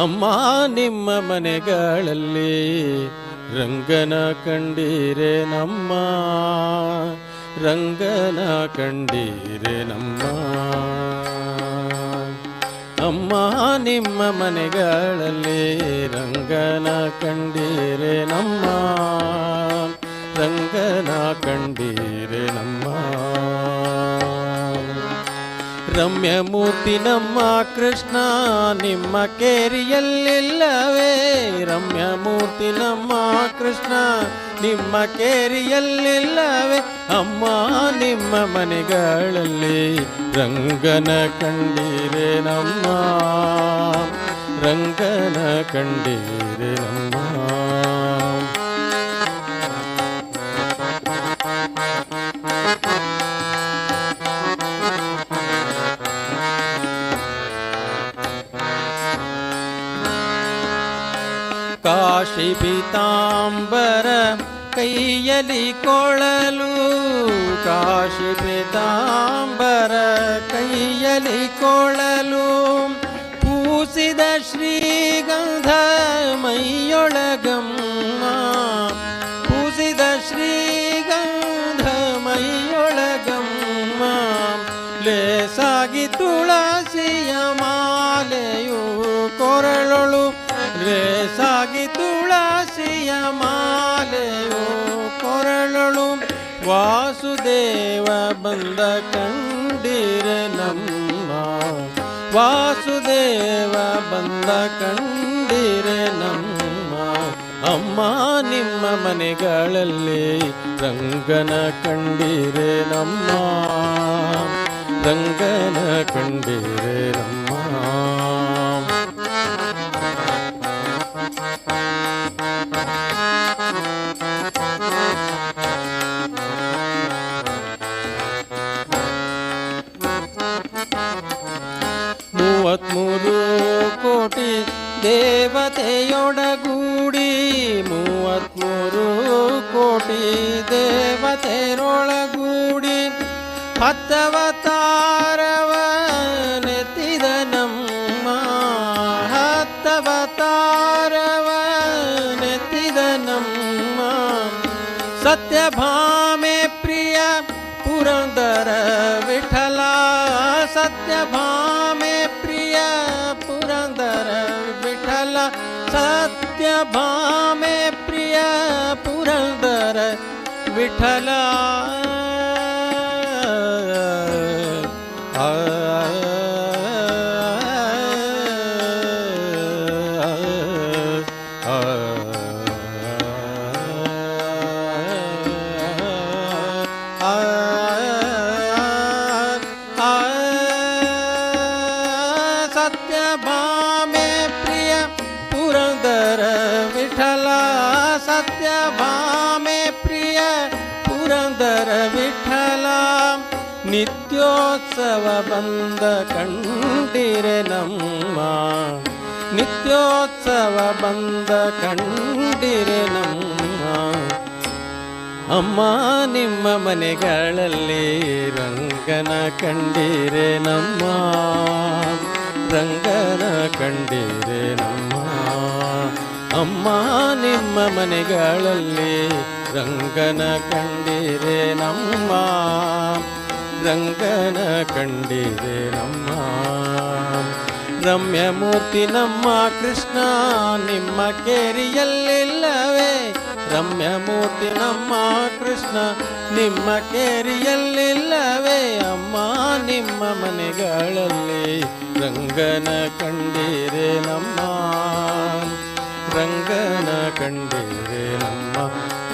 Speaker 4: ಅಮ್ಮ ನಿಮ್ಮ ಮನೆಗಳಲ್ಲಿ ರಂಗನ ಕಂಡೀರೆ ನಮ್ಮ ರಂಗನ ಕಂಡೀರೆ ನಮ್ಮ ಅಮ್ಮ ನಿಮ್ಮ ಮನೆಗಳಲ್ಲಿ ರಂಗನ ಕಂಡೀರೆ ನಮ್ಮ ರಂಗನ ಕಂಡೀರೆ ನಮ್ಮ ರಮ್ಯಮೂರ್ತಿ ನಮ್ಮ ಕೃಷ್ಣ ನಿಮ್ಮ ಕೇರಿಯಲ್ಲಿಲ್ಲವೇ ರಮ್ಯಮೂರ್ತಿ ನಮ್ಮ ಕೃಷ್ಣ ನಿಮ್ಮ ಕೇರಿಯಲ್ಲಿಲ್ಲವೇ ಅಮ್ಮ ನಿಮ್ಮ ಮನೆಗಳಲ್ಲಿ ರಂಗನ ಕಂಡೀರೆ ನಮ್ಮ ರಂಗನ ಕಂಡೀರೆ ನಮ್ಮ ಕಾಶಿ ಪೀತಾಂಬರ ಕೈಯಲಿ ಕೊಳಲು ಕಾಶಿ ಪೀತಾಂಬರ ಕೈಯಲಿ ಕೊಳಲು ಪೂಸಿದ ಶ್ರೀಗಂಧ ಮೈಯೊಳಗಮ್ಮ ಪೂಸಿದ ಶ್ರೀಗಂಧ ಮೈಯೊಳಗಮ್ಮ ಲೇಸಾಗಿ ತುಳಸಿಯ ಮಾಲೆಯು ಕೊರಳೊಳು ಲೇಸಾಗಿ ತುಳಸಿಯ ಮಾಲೆಯು ಕೊರಳೊಳು ವಾಸುದೇವ ಬಂದ ಕಂಡೀರೆ ನಮ್ಮ ವಾಸುದೇವ ಬಂದ ಕಂಡೀರೆ ನಮ್ಮ ಅಮ್ಮ ನಿಮ್ಮ ಮನೆಗಳಲ್ಲಿ ರಂಗನ ಕಂಡೀರೆ ನಮ್ಮ ರಂಗನ ಕಂಡೀರೆ ನಮ್ಮ ಮೂವತ್ಮೂರು ಕೋಟಿ ದೇವತೆಯೊಡಗೂಡಿ ಮೂವತ್ಮೂರು ಕೋಟಿ ದೇವತೆಯೊಳಗೂಡಿ ಹತ್ತವತಾರವ ನೆತ್ತಿದ ನಮ್ಮ ಹತ್ತವತಾರವ ನೆತ್ತಿದ ನಮ್ಮ ಸತ್ಯಭಾಮೆ ಪ್ರಿಯ ಪುರಂದರ ವಿಠಲ ಸತ್ಯಭಾಮೆ ಪ್ರಿಯ ಪುರಂದರ ವಿಠಲ ಸತ್ಯಭಾಮೆ ಪ್ರಿಯ ಪುರಂದರ ವಿಠಲ ಸತ್ಯಭಾಮೆ ಪ್ರಿಯ ಪುರಂದರ ವಿಠಲ ಸತ್ಯಭಾಮೆ ಪ್ರಿಯ ಪುರಂದರ ವಿಠಲ ನಿತ್ಯೋತ್ಸವ ಬಂದ ಕಂಡೀರೆ ನಮ್ಮ ನಿತ್ಯೋತ್ಸವ ಬಂದ ಕಂಡೀರೆ ನಮ್ಮ ಅಮ್ಮ ನಿಮ್ಮ ಮನೆಗಳಲ್ಲಿ ರಂಗನ ಕಂಡೀರೆ ನಮ್ಮ ರಂಗನ ಕಂಡೀರೆ ನಮ್ಮ ಅಮ್ಮ ನಿಮ್ಮ ಮನೆಗಳಲ್ಲಿ ರಂಗನ ಕಂಡೀರೆ ನಮ್ಮ ರಂಗನ ಕಂಡೀರೆ ನಮ್ಮ ರಮ್ಯಮೂರ್ತಿ ನಮ್ಮ ಕೃಷ್ಣ ನಿಮ್ಮ ಕೇರಿಯಲ್ಲಿಲ್ಲವೇ ರಮ್ಯಮೂರ್ತಿ ನಮ್ಮ ಕೃಷ್ಣ ನಿಮ್ಮ ಕೇರಿಯಲ್ಲಿಲ್ಲವೇ ಅಮ್ಮ ನಿಮ್ಮ ಮನೆಗಳಲ್ಲಿ ರಂಗನ ಕಂಡೀರೆ ನಮ್ಮ ರಂಗನ ಕಂಡೀರೆ ನಮ್ಮ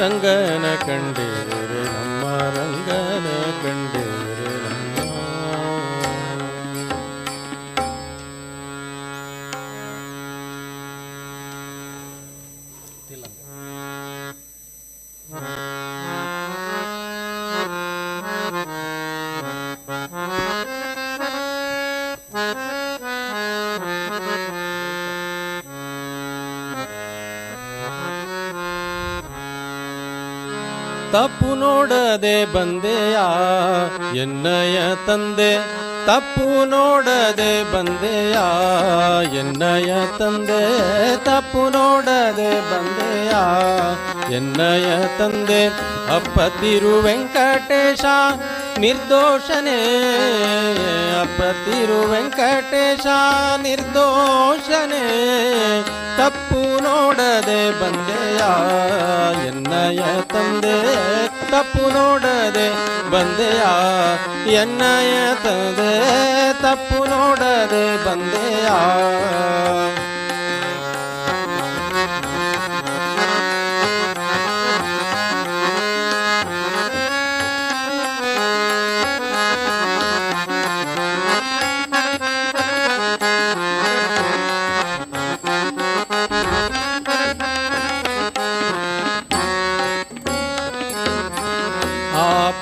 Speaker 4: ರಂಗನ ಕಂಡೀರೆ ನಮ್ಮ ರಂಗನ ಕಂಡೀರೆ ನಮ್ಮ ತಪ್ಪು ನೋಡದೆ ಬಂದೆಯ ಎನ್ನಯ ತಂದೆ, ತಪ್ಪು ನೋಡದೆ ಬಂದೆಯ ಎನ್ನಯ ತಂದೆ, ತಪ್ಪು ನೋಡದೆ ಬಂದೆಯ ಎನ್ನಯ ತಂದೆ. ಅಪ್ಪ ತಿರು ವೆಂಕಟೇಶ ನಿರ್ದೋಷನೇ, ಅಪ್ಪ ತಿರು ವೆಂಕಟೇಶ ನಿರ್ದೋಷನೇ, ತಪ್ಪು ನೋಡದೆ ಬಂದೆಯ ಎನ್ನಯ ತಂದೆ, ತಪ್ಪು ನೋಡದೆ ಬಂದೆಯ ಎನ್ನಯ ತಂದೆ, ತಪ್ಪು ನೋಡದೆ ಬಂದೆಯ.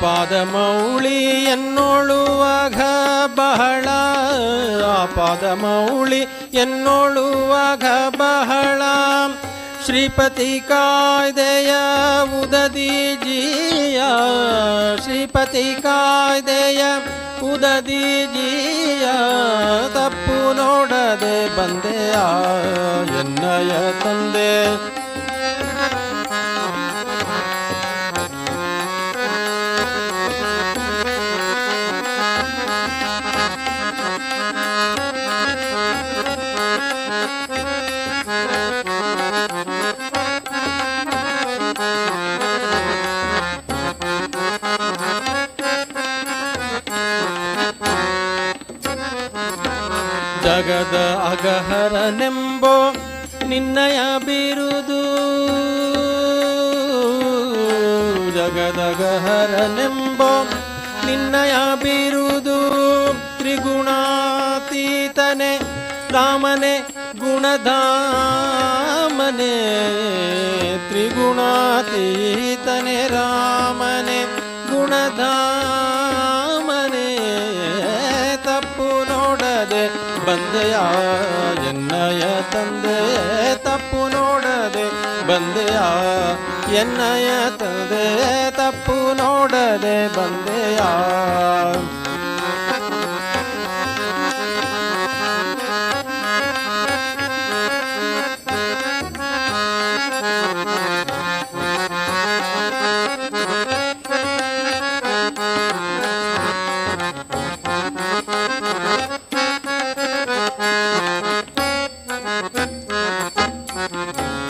Speaker 4: ಪಾದಮೌಳಿ ಎನ್ನೋಳುವಾಗ ಬಹಳ, ಪಾದಮೌಳಿ ಎನ್ನೋಳುವಾಗ ಬಹಳ, ಶ್ರೀಪತಿ ಕಾಯ್ದೆಯ ಉದದಿ ಜೀಯ, ಶ್ರೀಪತಿ ಕಾಯ್ದೆಯ ಉದದಿ ಜೀಯ, ತಪ್ಪು ನೋಡದೆ ಬಂದೆಯ ಎನ್ನಯ ತಂದೆ. ಜಗದ ಅಗಹರನೆಂಬೋ ನಿನ್ನಯ ಬಿರುದು, ಜಗದಗಹರನೆಂಬೋ ನಿನ್ನಯ ಬಿರುದು, ತ್ರಿಗುಣಾತೀತನೆ ರಾಮನೆ ಗುಣಧಾಮನೆ, ತ್ರಿಗುಣಾತೀತನೆ ರಾಮನೆ ಗುಣಧಾಮನೆ, ತಪ್ಪು ನೋಡದೆ ಬಂದೆಯ ಎನ್ನಯ ತಂದೆ, ತಪ್ಪು ನೋಡದೆ ಬಂದೆಯ ಎನ್ನಯ ತಂದೆ, ತಪ್ಪು ನೋಡದೆ ಬಂದೆಯ.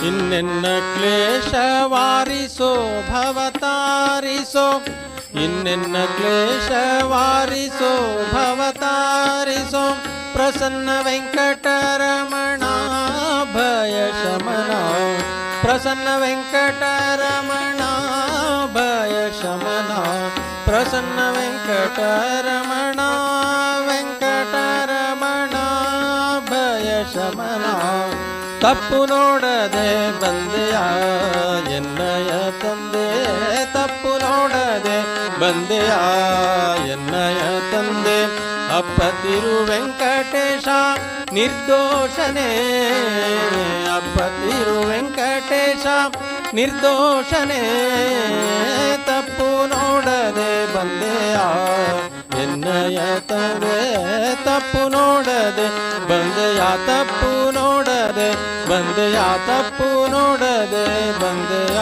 Speaker 4: ಇನ್ನೆನ್ನ ಕ್ಲೇಶ ವಾರಿಸೋ ಭವತಾರಿಸೋ, ಇನ್ನೆನ್ನ ಕ್ಲೇಶ ವಾರಿಸೋ ಭವತಾರಿಸೋ, ಪ್ರಸನ್ನ ವೆಂಕಟರಮಣ ಭಯ ಶಮನ, ಪ್ರಸನ್ನ ವೆಂಕಟರಮಣ ಭಯ ಶಮನ, ಪ್ರಸನ್ನ ವೆಂಕಟರಮಣ, ವೆಂಕಟರಮಣ ಭಯ ಶಮನ, ತಪ್ಪು ನೋಡದೆ ಬಂದೆಯ ಎನ್ನಯ ತಂದೆ, ತಪ್ಪು ನೋಡದೆ ಬಂದೆಯ ಎನ್ನಯ ತಂದೆ. ಅಪ್ಪ ತಿರು ವೆಂಕಟೇಶ ನಿರ್ದೋಷನೇ, ಅಪ್ಪ ತಿರು ವೆಂಕಟೇಶ ನಿರ್ದೋಷನೇ, ತಪ್ಪು ನೋಡದೆ ಬಂದೆಯ ಎನ್ನಯ ತಂದೆ, ತಪ್ಪು ನೋಡದೆ ಬಂದೆಯ, ತಪ್ಪು ನೋಡದೆ ಬಂದೆಯ, ತಪ್ಪು ನೋಡದೆ ಬಂದೆಯ.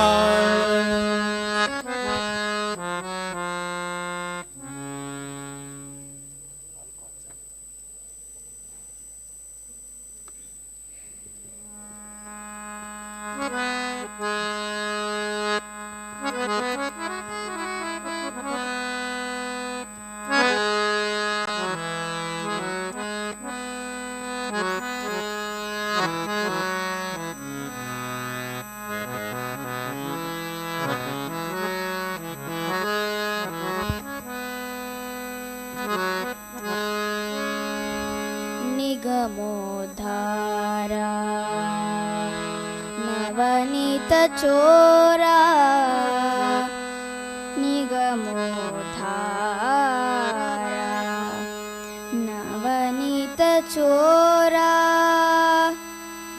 Speaker 2: निगमोद्धारा नवनीत चोरा, निगमोद्धारा नवनीत चोरा,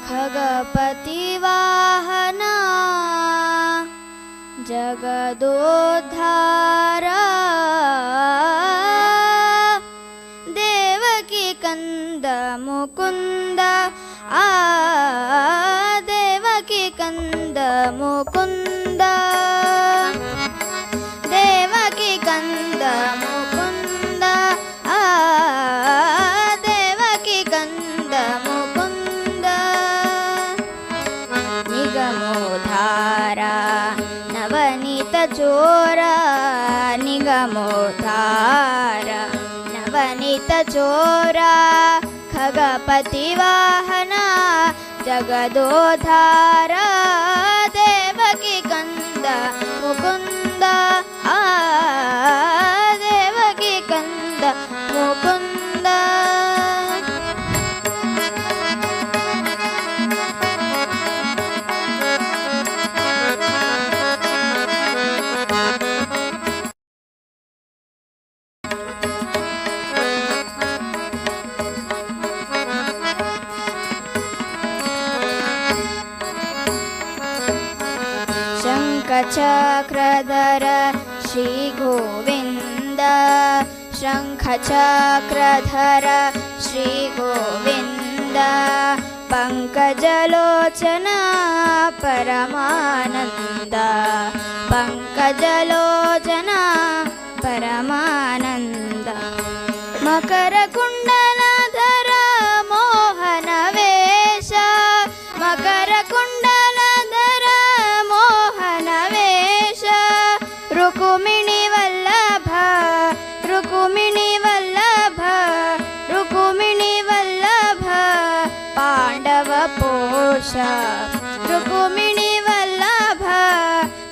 Speaker 2: खगपति वाहना जग ಜಗದೋದ್ಧಾರ ದೇವಕಿ ಕಂದ ಮುಕುಂದ ಆ ದೇವಕಿ ಕಂದ ಮುಕುಂದ ದೇವಕಿ ಕಂದ ಮುಕುಂದ ಆ ದೇವಕಿ ಕಂದ ಮುಕುಂದ ನಿಗಮೋಧಾರ ನವನೀತ ಚೋರ ನಿಗಮೋಧಾರ ನವನೀತ ಚೋರ ಖಗಪತಿ ವಾಹನ ಜಗದೋಧಾರ ದೇವಕಿ ಕಂದ ಮುಕುಂದ ಆ ದೇವಕಿ ಕಂದ ಮುಕುಂದ ಶಂಖಚಕ್ರಧರ ಶ್ರೀ ಗೋವಿಂದ ಶಂಖಚಕ್ರಧರ ಶ್ರೀ ಗೋವಿಂದ ಪಂಕಜಲೋಚನ ಪರಮಾನಂದ ಪಂಕಜಲೋಚನ ಪರಮಾನಂದ ಮಕರ ಕುಂಡಲಧರ ಮೋಹನ ವೇಷ ಮಕರ ಕುಂಡಲಧರ ಮೋಹನ ವೇಷ ರುಕುಮಿಣಿ ವಲ್ಲಭ ರುಕುಮಿಣಿ ವಲ್ಲಭ ರುಕುಮಿಣಿ ವಲ್ಲಭ ಪಾಂಡವ ಪೋಷ ರುಕುಮಿಣಿ ವಲ್ಲಭ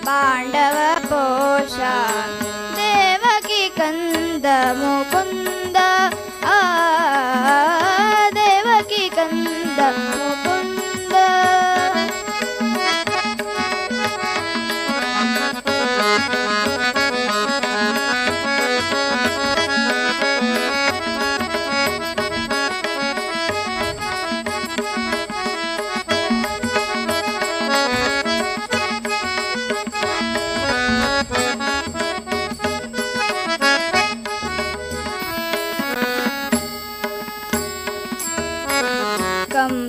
Speaker 2: ಪಾಂಡವ ಪೋಷ ದೇವಕಿ ಕಂದ ಮುಕುಂದ ಆ ದೇವಕಿ ಕಂದ ಮುಕುಂದ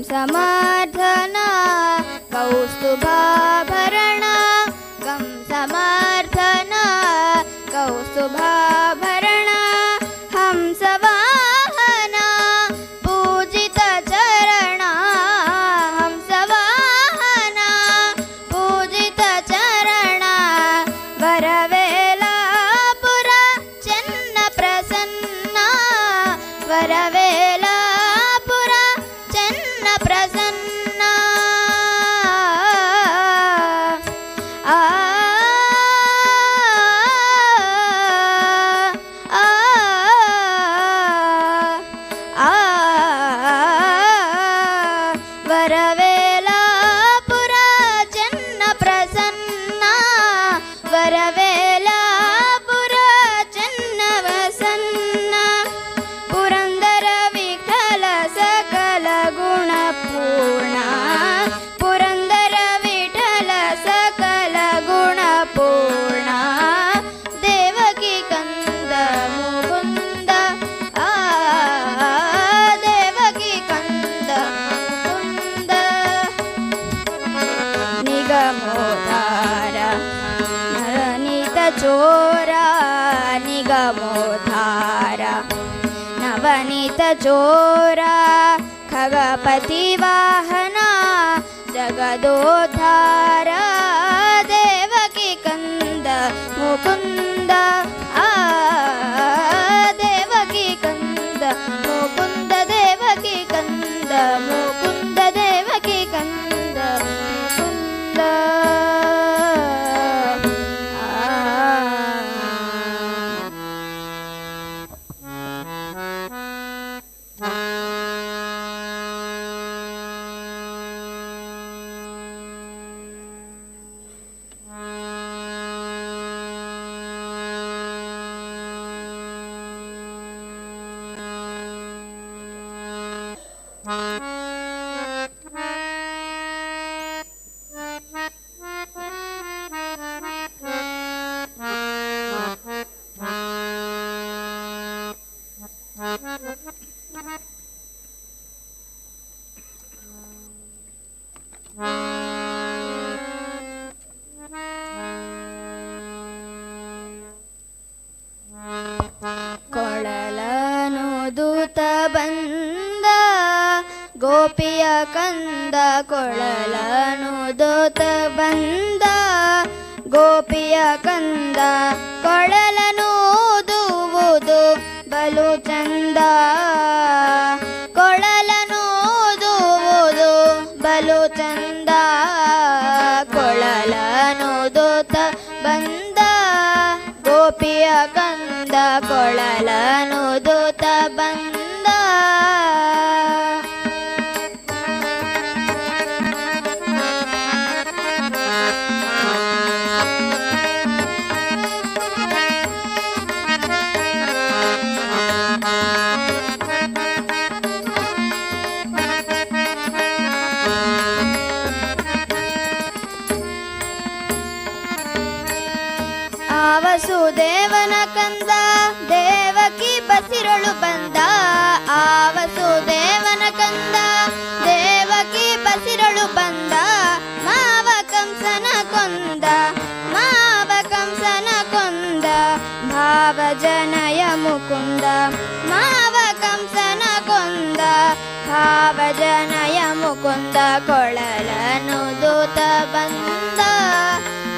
Speaker 2: ಕಂಸಮರ್ಧನ ಕೌಸ್ತುಭಾಭರಣ ಕಂಸಮರ್ಧನ ಕೌಸ್ತುಭಾಭರಣ ಹಂಸವಾಹನ ಪೂಜಿತ ಚರಣ ಹಂಸವಾಹನ ಪೂಜಿತ ಚರಣ ವರವೇಲಾಪುರ ಚೆನ್ನ ಪ್ರಸನ್ನ ವರವೇಲಾಪುರ ಚೆನ್ನ ಪ್ರಸನ್ನ ಆ ಆ ಆ ವರವೇಲಾಪುರ ಚೆನ್ನ ಪ್ರಸನ್ನ ವರವೇಲಾಪುರ ಚೆನ್ನ ವಸನ್ನ ಪುರಂದರ ವಿಠಲ ಸಕಲ ಗುಣಪೂರ್ಣ ಪುರಂದರ ವಿಠಲ ಸಕಲ ಗುಣಪೂರ್ಣ ದೇವಕಿ ಕಂದ ಮುಕುಂದ ಆ ದೇವಕಿ ಕಂದ ಮುಕುಂದ ನಿಗಮೋಧಾರ ನವನೀತ ಚೋರ ನಿಗಮೋಧಾರ ನವನೀತ ಚೋರ ಖಗಪತಿ ವಾಹನ ಜಗದೋದ್ಧಾರ ದೇವಕಿ ಕಂದ ಮುಕುಂದ ಆ ದೇವಕಿ ಕಂದ ಮುಕುಂದ ದೇವಕಿ ಕಂದ ಮುಕುಂದ ದೇವಕಿ ಕಂದ ಮುಕುಂದ ಕೊಳಲನುದೂತ ಬಂದ ಗೋಪಿಯ ಕಂದ, ಕೊಳಲನುದೂತ ಬಂದ ಗೋಪಿಯ ಕಂದ, ಕೊಳಲನೂದುವುದು ಬಲು ಚಂದ, ಕೊಳಲನೂದುವುದು ಬಲು ಚಂದ, ಕೊಳಲನುದೂತ ಬಂದ ಗೋಪಿಯ ಕಂದ, ಕೊಳಲನುದೂತ ಬಂದ. ವಸುದೇವನ ಕಂದ ದೇವಕಿ ಬಸಿರಳು ಬಂದ, ಆ ವಸುದೇವನ ಕಂದ ದೇವಕಿ ಬಸಿರಳು ಬಂದ, ಮಾವ ಕಂಸನ ಕೊಂದ, ಮಾವ ಕಂಸನ ಕೊಂದ, ಭಾವ ಜನಯ ಮುಕುಂದ, ಮಾವ ಕಂಸನ ಕೊಂದ, ಭಾವ ಜನಯ ಮುಕುಂದ, ಕೊಳಲನುದೂತ ಬಂದ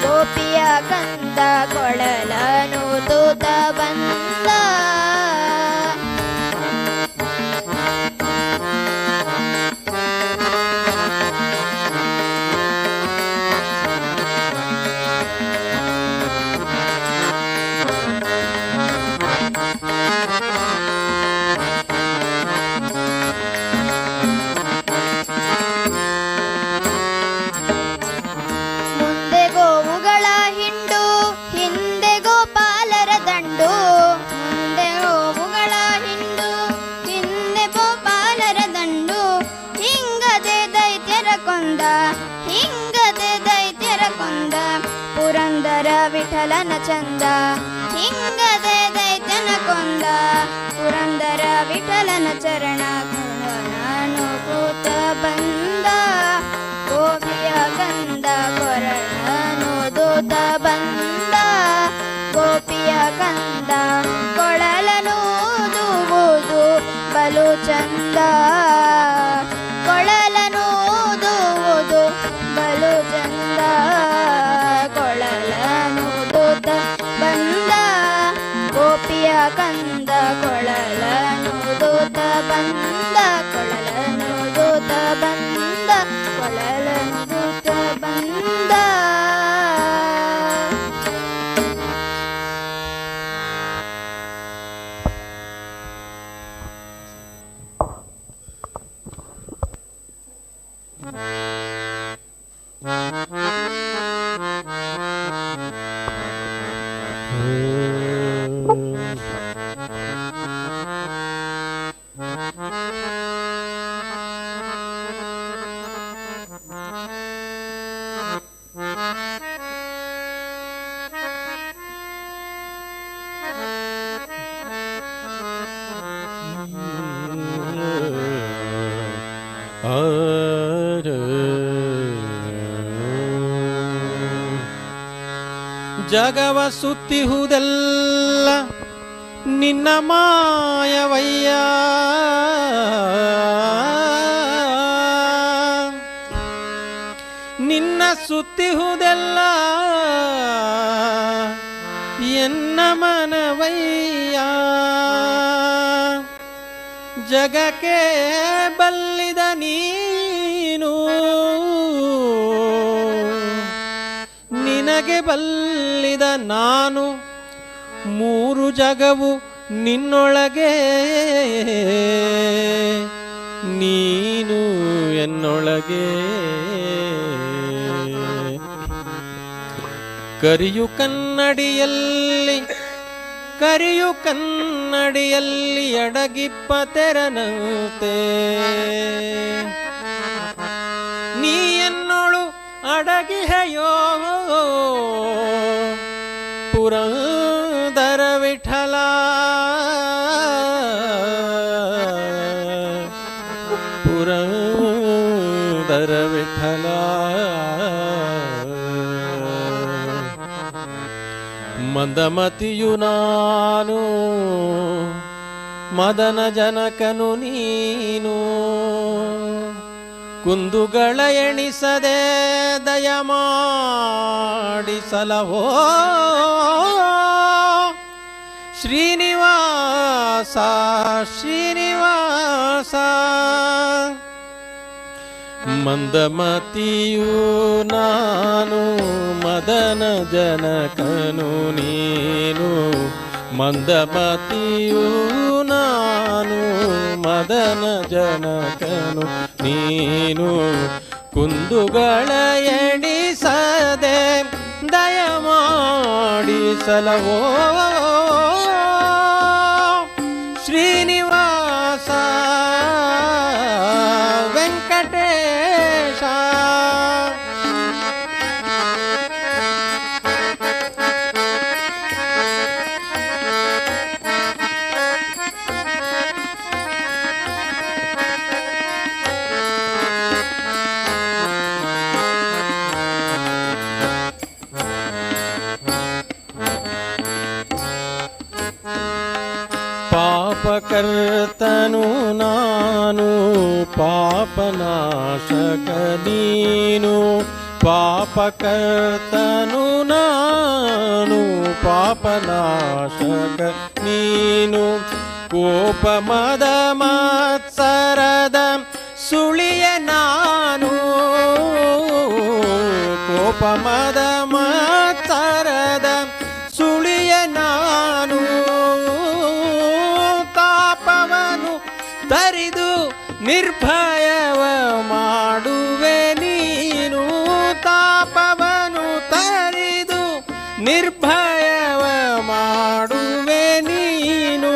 Speaker 2: ಗೋಪಿಯ ಕಂದ, ಕೊಳಲನುದೂತ ಬಂದ. ಮುಂದೆ ಗೋವುಗಳ ಹಿಂಡು, ಹಿಂದೆ ಗೋಪಾಲರ ದಂಡು, ಮುಂದೆ ಗೋವುಗಳ ಹಿಂಡು, ಹಿಂದೆ ಗೋಪಾಲರ ದಂಡು, ಹಿಂಗದೆ ದೈತ್ಯರ ಕೊಂದ, ಹಿಂಗದೆ ದೈತ್ಯರ ಕೊಂದ, ಪುರಂದರ ವಿಠಲನ ಚಂದ, ಹಿಂಗದೆ ದೈತ್ಯನ ಕೊಂದ, ಪುರಂದರ ವಿಠಲನ ಚರಣ, ಕೊಳಲನುದೂತ ಬಂದ ಗೋಪಿಯ ಕಂದ, ಕೊಳಲನುದೂತ ಬಂದ ಗೋಪಿಯ ಕಂದ, ಕೊಳಲನೂದುವುದು ಬಲು ಚಂದ, ಕೊಳಲನೂದುವುದು ಬಲು ಚಂದ, ಕೊಳಲನುದೂತ ಬಂದ ಗೋಪಿಯ ಕಂದ, ಕೊಳಲನುದೂತ ಬಂದ, ಕೊಳಲನುದೂತ ಬಂದ, ಕೊಳಲನುದೂತ ಬಂದ.
Speaker 4: ಜಗವ ಸುತ್ತಿಹುದೆಲ್ಲ ನಿನ್ನ ಮಾಯವಯ್ಯ, ನಿನ್ನ ಸುತ್ತಿಹುದೆಲ್ಲ ಎನ್ನ ಮನವಯ್ಯ, ಜಗಕ್ಕೆ ಬಲ್ಲಿದ ನೀನು ನಿನಗೆ ಬಲ್ಲಿದ ನಾನು, ಮೂರು ಜಗವು ನಿನ್ನೊಳಗೆ ನೀನು ಎನ್ನೊಳಗೆ. ಕರಿಯು ಕನ್ನಡಿಯಲ್ಲಿ ಕರಿಯು ಕನ್ನಡಿಯಲ್ಲಿ ಅಡಗಿಪ್ಪ ತೆರನಂತೆ, ನೀ ಎನ್ನೋಳು ಅಡಗಿಹೆಯೋ ಪುರಂದರ ವಿಠಲ. ಪುರಂದರ ಸುಂದರ ವಿಠಲ ಮಂದಮತಿಯು ನಾನು ಮದನ ಜನಕನು ನೀನು ಕುಂದುಗಳ ಎಣಿಸದೆ ದಯಮಾಡಿಸಲವೋ ಶ್ರೀನಿವಾಸ ಶ್ರೀನಿವಾಸ ಮಂದಮತಿಯು ನಾನು ಮದನ ಜನಕನು ನೀನು ಮಂದಮತಿಯು ನಾನು ಮದನ ಜನಕನು ನೀನು ಕುಂದುಗಳ ಎಣಿಸದೆ ದಯಮಾಡಿಸಲವೋ ಶ್ರೀನಿವಾಸ ವೆಂಕಟೇಶ ಪಾಪಕರ್ತನು ನಾನು ಪಾಪನಾಶಕ ನೀನು ಪಾಪಕರ್ತನು ನಾನು ಪಾಪನಾಶಕ ನೀನು ಕೋಪ ಮದ ಮತ್ಸರದ ಸುಳಿಯ ನಾನು ಕೋಪ ಮದ ಮತ್ಸರದ ಸುಳಿಯ ನಾನು ತಾಪವನು ತರಿದು ನಿರ್ಭಯವ ಮಾಡುವೆ ನೀನು ತಾಪವನು ತರಿದು ನಿರ್ಭಯವ ಮಾಡುವೆ ನೀನು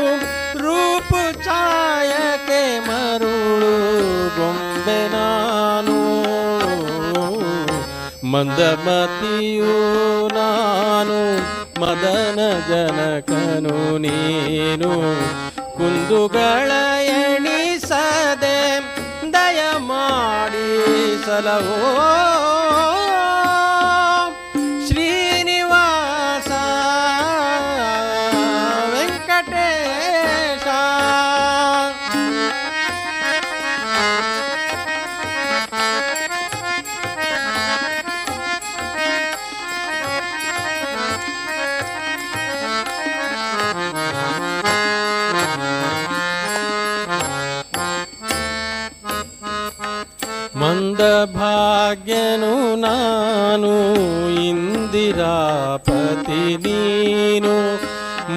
Speaker 4: ರೂಪ ಛಾಯಕ್ಕೆ ಮರುಳು ಗೊಂಬೆ ನಾನು ಮಂದಮತಿಯು ನಾನು ಮದನ ಜನಕನು ನೀನು ಕುಂದುಗಳ ಎಣಿಸದೆ ದಯಮಾಡಿಸಲವೋ ಶ್ರೀನಿವಾಸ ವೆಂಕಟೇಶ ಮಂದಭಾಗ್ಯನು ನಾನು ಇಂದಿರಾಪತಿ ನೀನು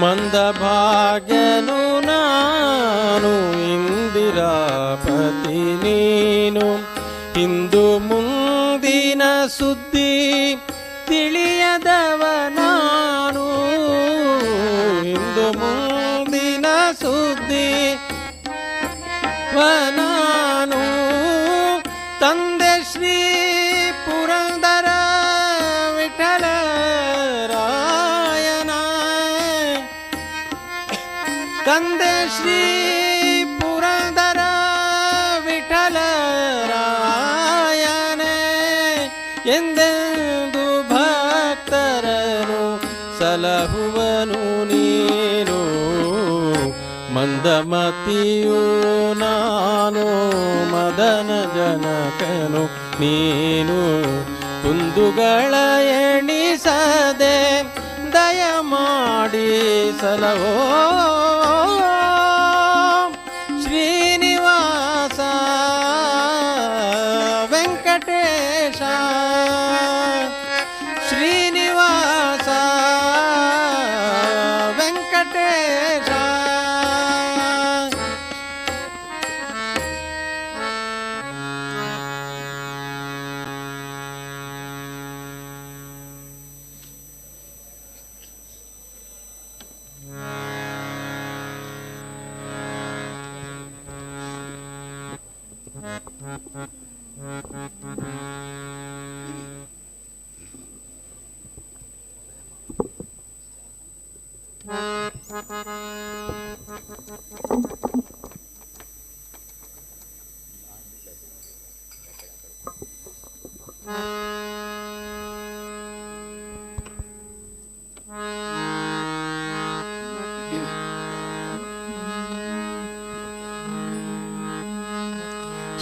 Speaker 4: ಮಂದಭಾಗ್ಯನು ನಾನು ಇಂದಿರಾಪತಿ ನೀನು ಹಿಂದು ಮುಂದಿನ ಸುದ್ದಿ ತಿಳಿಯದವ ನಾನು ಹಿಂದು ಮುಂದಿನ ಸುದ್ದಿ ನಾನು ತಂದೆ ಶ್ರೀ ಪುರಂದರ ವಿಠಲರಾಯನ ತಂದೆ ಶ್ರೀ ಪುರಂದರ ವಿಠಲರಾಯನೇ ಎಂದೆಂದು ಭಕ್ತರನು ಸಲಹುವನು ನೀನು ಮಂದಮತಿಯು ನಾನು ಮದನ ಜನಕನು ನೀನು ಕುಂದುಗಳ ಎಣಿಸದೆ ದಯಮಾಡಿಸಲವೋ ಶ್ರೀನಿವಾಸ ವೆಂಕಟೇಶ ಶ್ರೀನಿವಾಸ ವೆಂಕಟೇಶ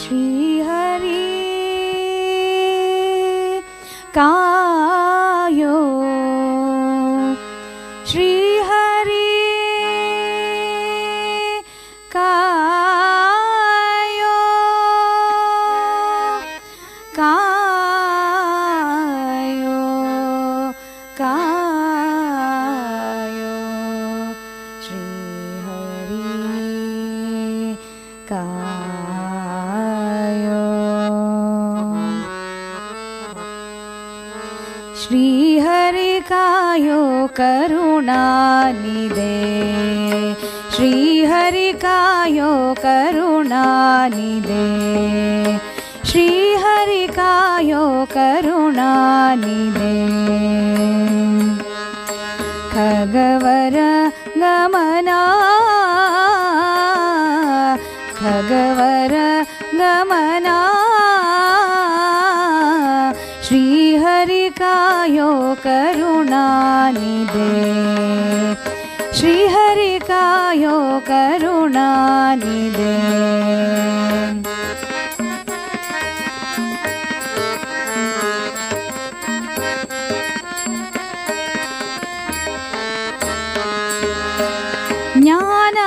Speaker 1: श्रीहरि कायो श्रीहरि कायो कायो कायो श्रीहरि कायो श्रीहरि कायो करुणानिधे श्रीहरि कायो करुणानिधे श्रीहरि कायो करुणानिधे खगवर गमना खगवर गमना श्रीहरि कायो करुणानिधे श्रीहरि कायो करुणानिधे ಜ್ಞಾನ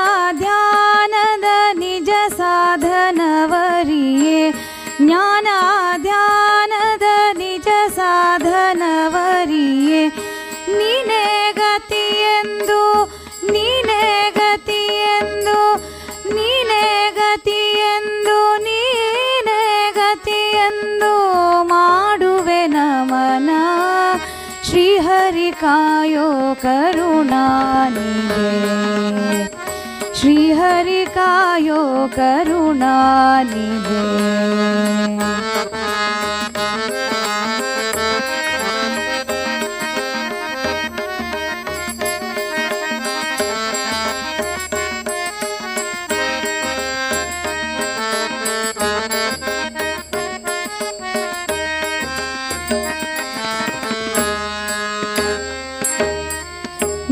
Speaker 1: ಧ್ಯಾನದ ನಿಜ ಸಾಧನವರಿಯೇ ಜ್ಞಾನ ಧ್ಯಾನದ ನಿಜ ಸಾಧನವರಿಯೇ ನೀನೇ ಗತಿಯೆಂದು ನೀನೇ ಗತಿಯೆಂದು ನೀನೇ ಗತಿಯೆಂದು ನೀನೇ ಗತಿಯೆಂದು ಮಾಡುವೆ ನಮನ ಶ್ರೀಹರಿ ಕಾಯೋ ಕರುಣಾನಿಧೆ श्रीहरि कायो करुणानिधे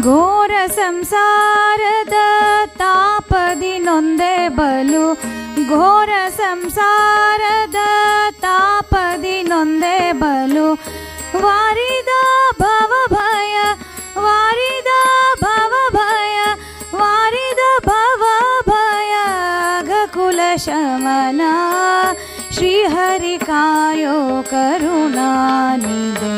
Speaker 1: ಘೋರ ಸಂಸಾರದ ತಾಪದಿ ನೊಂದೆ ಬಲು ಘೋರ ಸಂಸಾರದ ತಾಪದಿ ನೊಂದೆ ಬಲು ವಾರಿದ ಭವ ಭಯ ವಾರಿದ ಭವ ಭಯ ವಾರಿದ ಭವ ಭಯ ಘಕುಲ ಶಮನ ಶ್ರೀಹರಿ ಕಾಯೋ ಕರುಣಾನಿಧೆ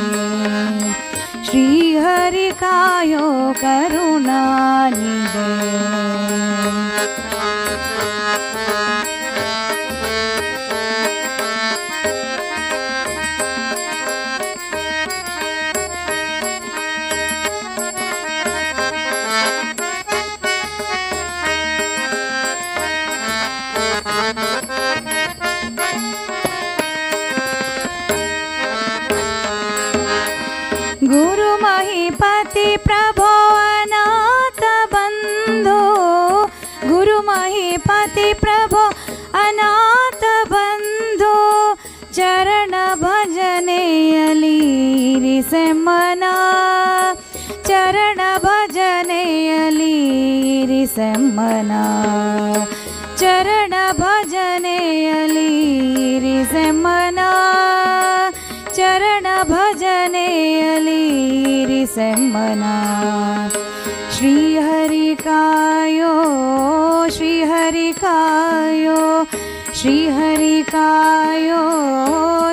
Speaker 1: श्रीहरि कायो करुणानिधे गुरु महीपति प्रभो अनाथ बंधो गुरु महीपति प्रभो अनाथ बंधो चरण भजनेयली इरिसेम्मना चरण भजनेयली इरिसेम्मना चरण भजनेयली इरिसेम्मना चरण भजनेयली इरिसेम्मना श्रीहरि कायो श्रीहरि कायो श्रीहरि कायो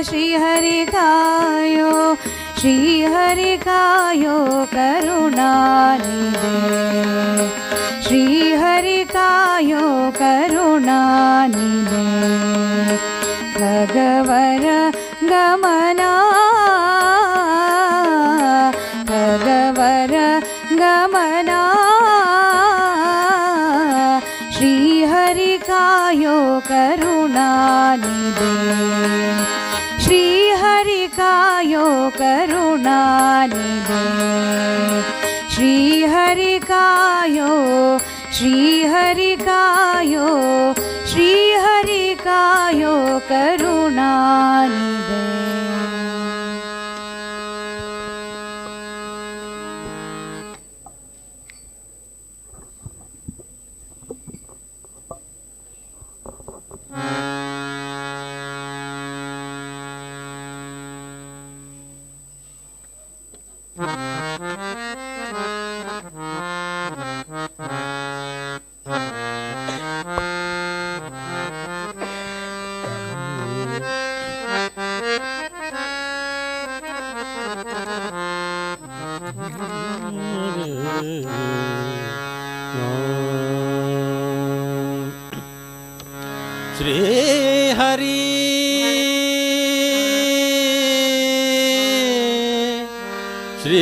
Speaker 1: श्रीहरि कायो श्रीहरि कायो करुणानिधे श्रीहरि कायो करुणानिधे खगवर गमना खगवर गमना श्रीहरि कायो करुणानिधे श्रीहरि कायो करुणानिधे श्रीहरि कायो श्रीहरि कायो श्रीहरि कायो करुणानिधे।
Speaker 4: ಶ್ರೀ ಹರಿ ಶ್ರೀ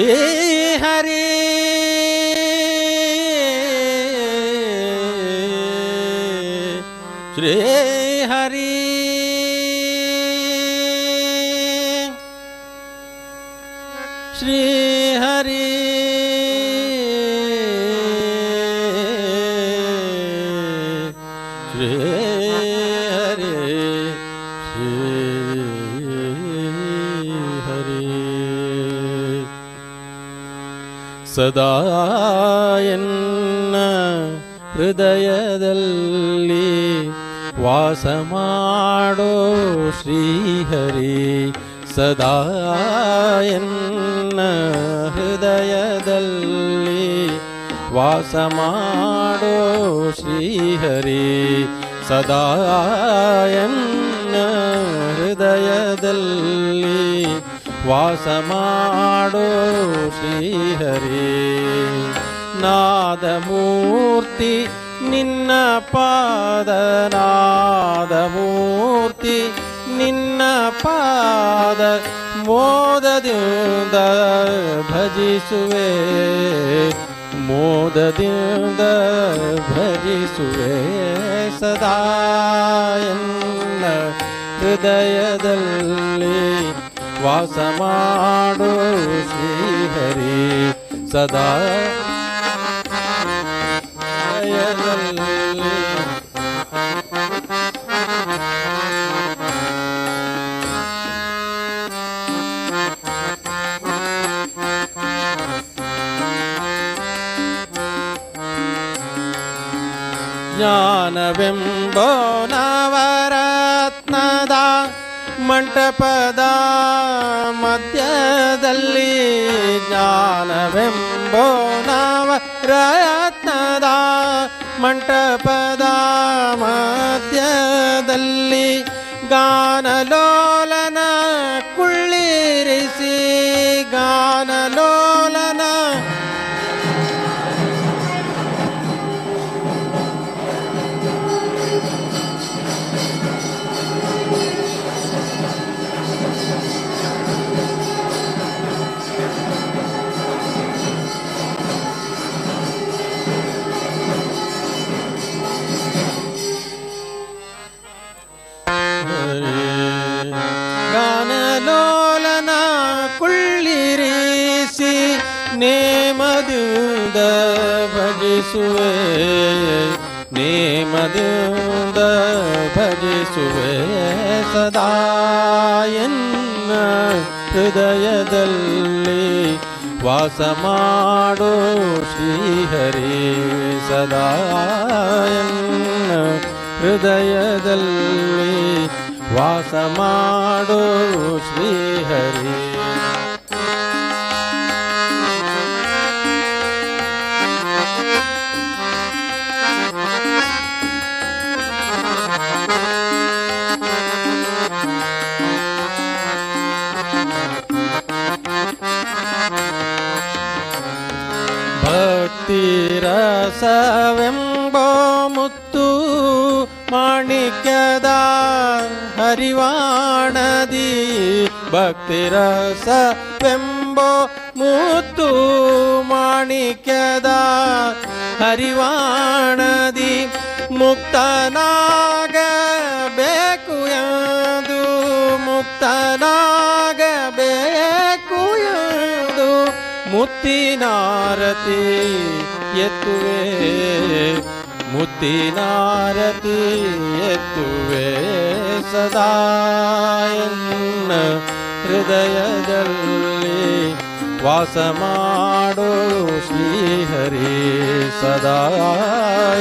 Speaker 4: ಹರಿ ಶ್ರೀ ಹರಿ ಶ್ರೀ ಹರಿ ಶ್ರೀ ಹರಿ ಶ್ರೀ ಹರಿ ಸದಾ ಎನ್ನ ಹೃದಯದಲ್ಲಿ ವಾಸ ಮಾಡೋ ಶ್ರೀಹರಿ ಸದಾ ಎನ್ನ ಹೃದಯದಲ್ಲಿ ವಾಸ ಮಾಡೋ ಶ್ರೀಹರಿ ಸದಾ ಎನ್ನ ಹೃದಯದಲ್ಲಿ ವಾಸ ಮಾಡೋ ಶ್ರೀಹರಿ ನಾದಮೂರ್ತಿ ನಿನ್ನ ಪಾದ ನಾದಮೂರ್ತಿ ನಿನ್ನ ಪಾದ ಮೋದದಿಂದ ಭಜಿಸುವೆ ಮೋದದಿಂದ ಭಜಿಸುವೆ ಸದಾ ಎನ್ನ ಹೃದಯದಲ್ಲಿ ವಾಸ ಮಾಡೋ ಶ್ರೀಹರಿ ಸದಾ ಹೃದಯದಲ್ಲಿ ಜ್ಞಾನವೆಂಬೋ ನವರತ್ನದ ಮಂಟಪದ ಮಧ್ಯದಲ್ಲಿ ಜ್ಞಾನವೆಂಬೋ ನವರತ್ನದ ಮಂಟಪದ ಮಧ್ಯದಲ್ಲಿ ಗಾನಲೋಲನ ಕುಳ್ಳಿರಿಸಿ ಗಾನಲೋಲನ ಗಾನಲೋಲನ ಕುಳ್ಳಿರಿಸಿ ನೇಮದಿಂದ ಭಜಿಸುವೆ ನೇಮದಿಂದ ಭಜಿಸುವೆ ಸದಾ ಎನ್ನ ಹೃದಯದಲ್ಲಿ ವಾಸ ಮಾಡೋ ಶ್ರೀಹರಿ ಸದಾ ಎನ್ನ ಹೃದಯದಲ್ಲಿ ವಾಸ ಮಾಡೋ ಶ್ರೀಹರಿ ಭಕ್ತಿ ರಸವೆಂಬೋ ಮುತ್ತು ಮಾಣಿಕ್ಯದ ಹರಿವಾಣದಿ ಭಕ್ತಿ ರಸವೆಂಬೋ ಮುತ್ತು ಮಾಣಿಕ್ಯದ ಹರಿವಾಣದಿ ಮುಕ್ತನಾಗಬೇಕು ಎಂದು ಮುಕ್ತನಾಗಬೇಕು ಎಂದು ಮುತ್ತಿನಾರತಿ ಎತ್ತುವೆ ಮುತ್ತಿನಾರತಿ ಎತ್ತುವೆ ಸದಾ ಎನ್ನ ಹೃದಯದಲ್ಲಿ ವಾಸ ಮಾಡೋ ಶ್ರೀಹರಿ ಸದಾ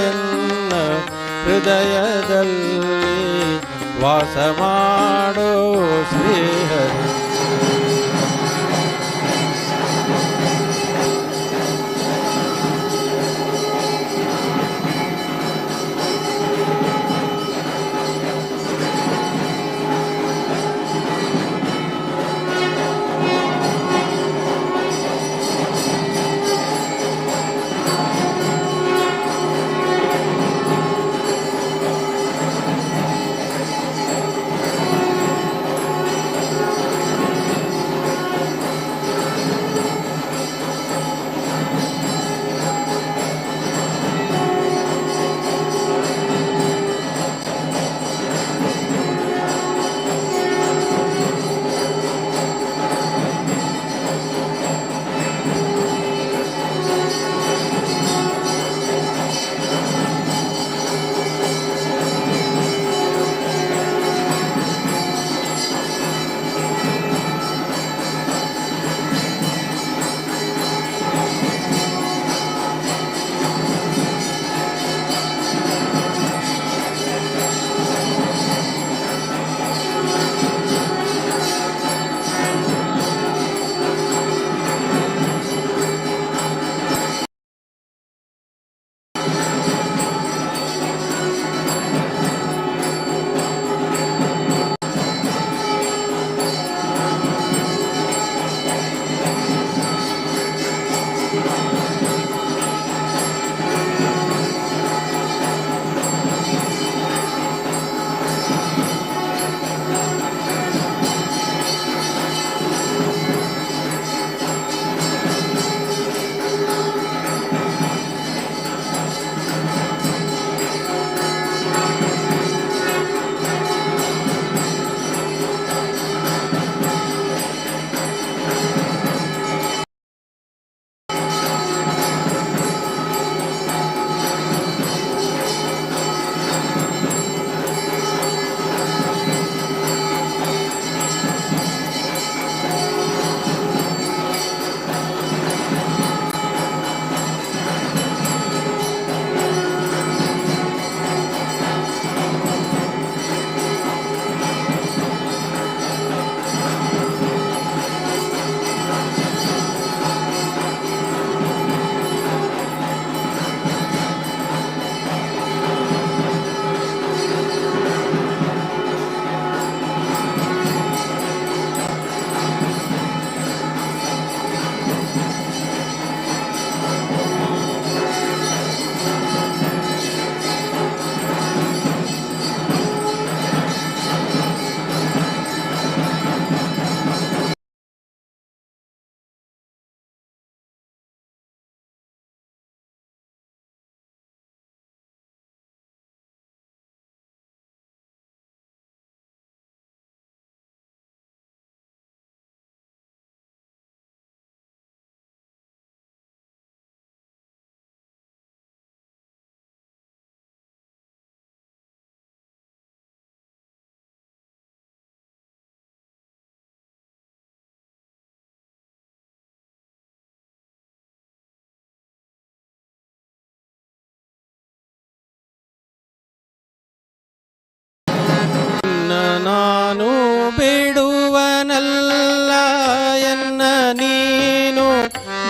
Speaker 4: ಎನ್ನ ಹೃದಯದಲ್ಲಿ ವಾಸ ಮಾಡೋ ಶ್ರೀಹರಿ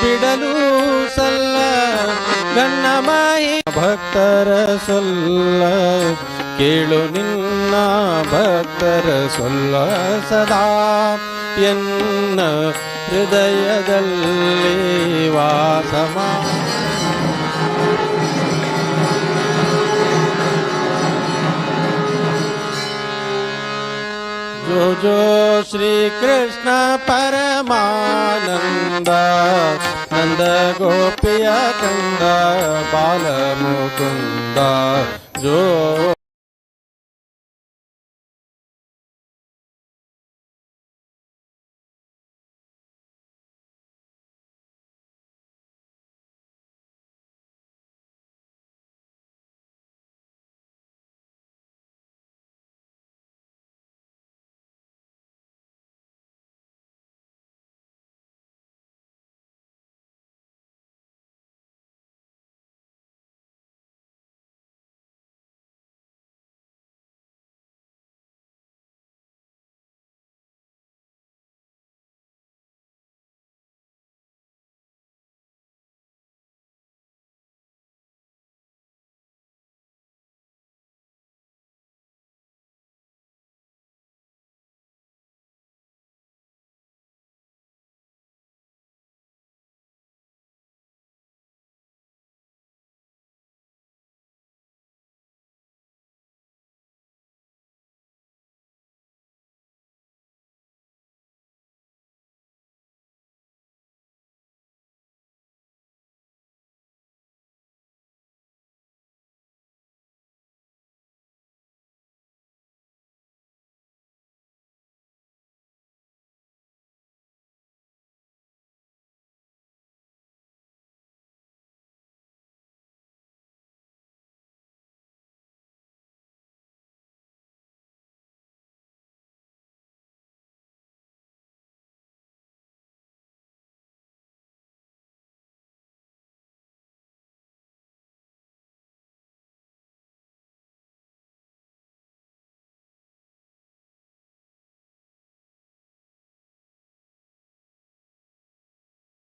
Speaker 4: ಬಿಡಲು ಸಲ್ಲ ಗನ್ನಮಹಿ ಭಕ್ತರ ಸೊಲ್ಲ ಕೇಳು ನಿನ್ನ ಭಕ್ತರ ಸೊಲ್ಲ ಸದಾ ಎನ್ನ ಹೃದಯದಲ್ಲಿ ವಾಸಮ जो जो श्री कृष्ण परमानंद नंद गोपिया कंद बाल मुकुंद जो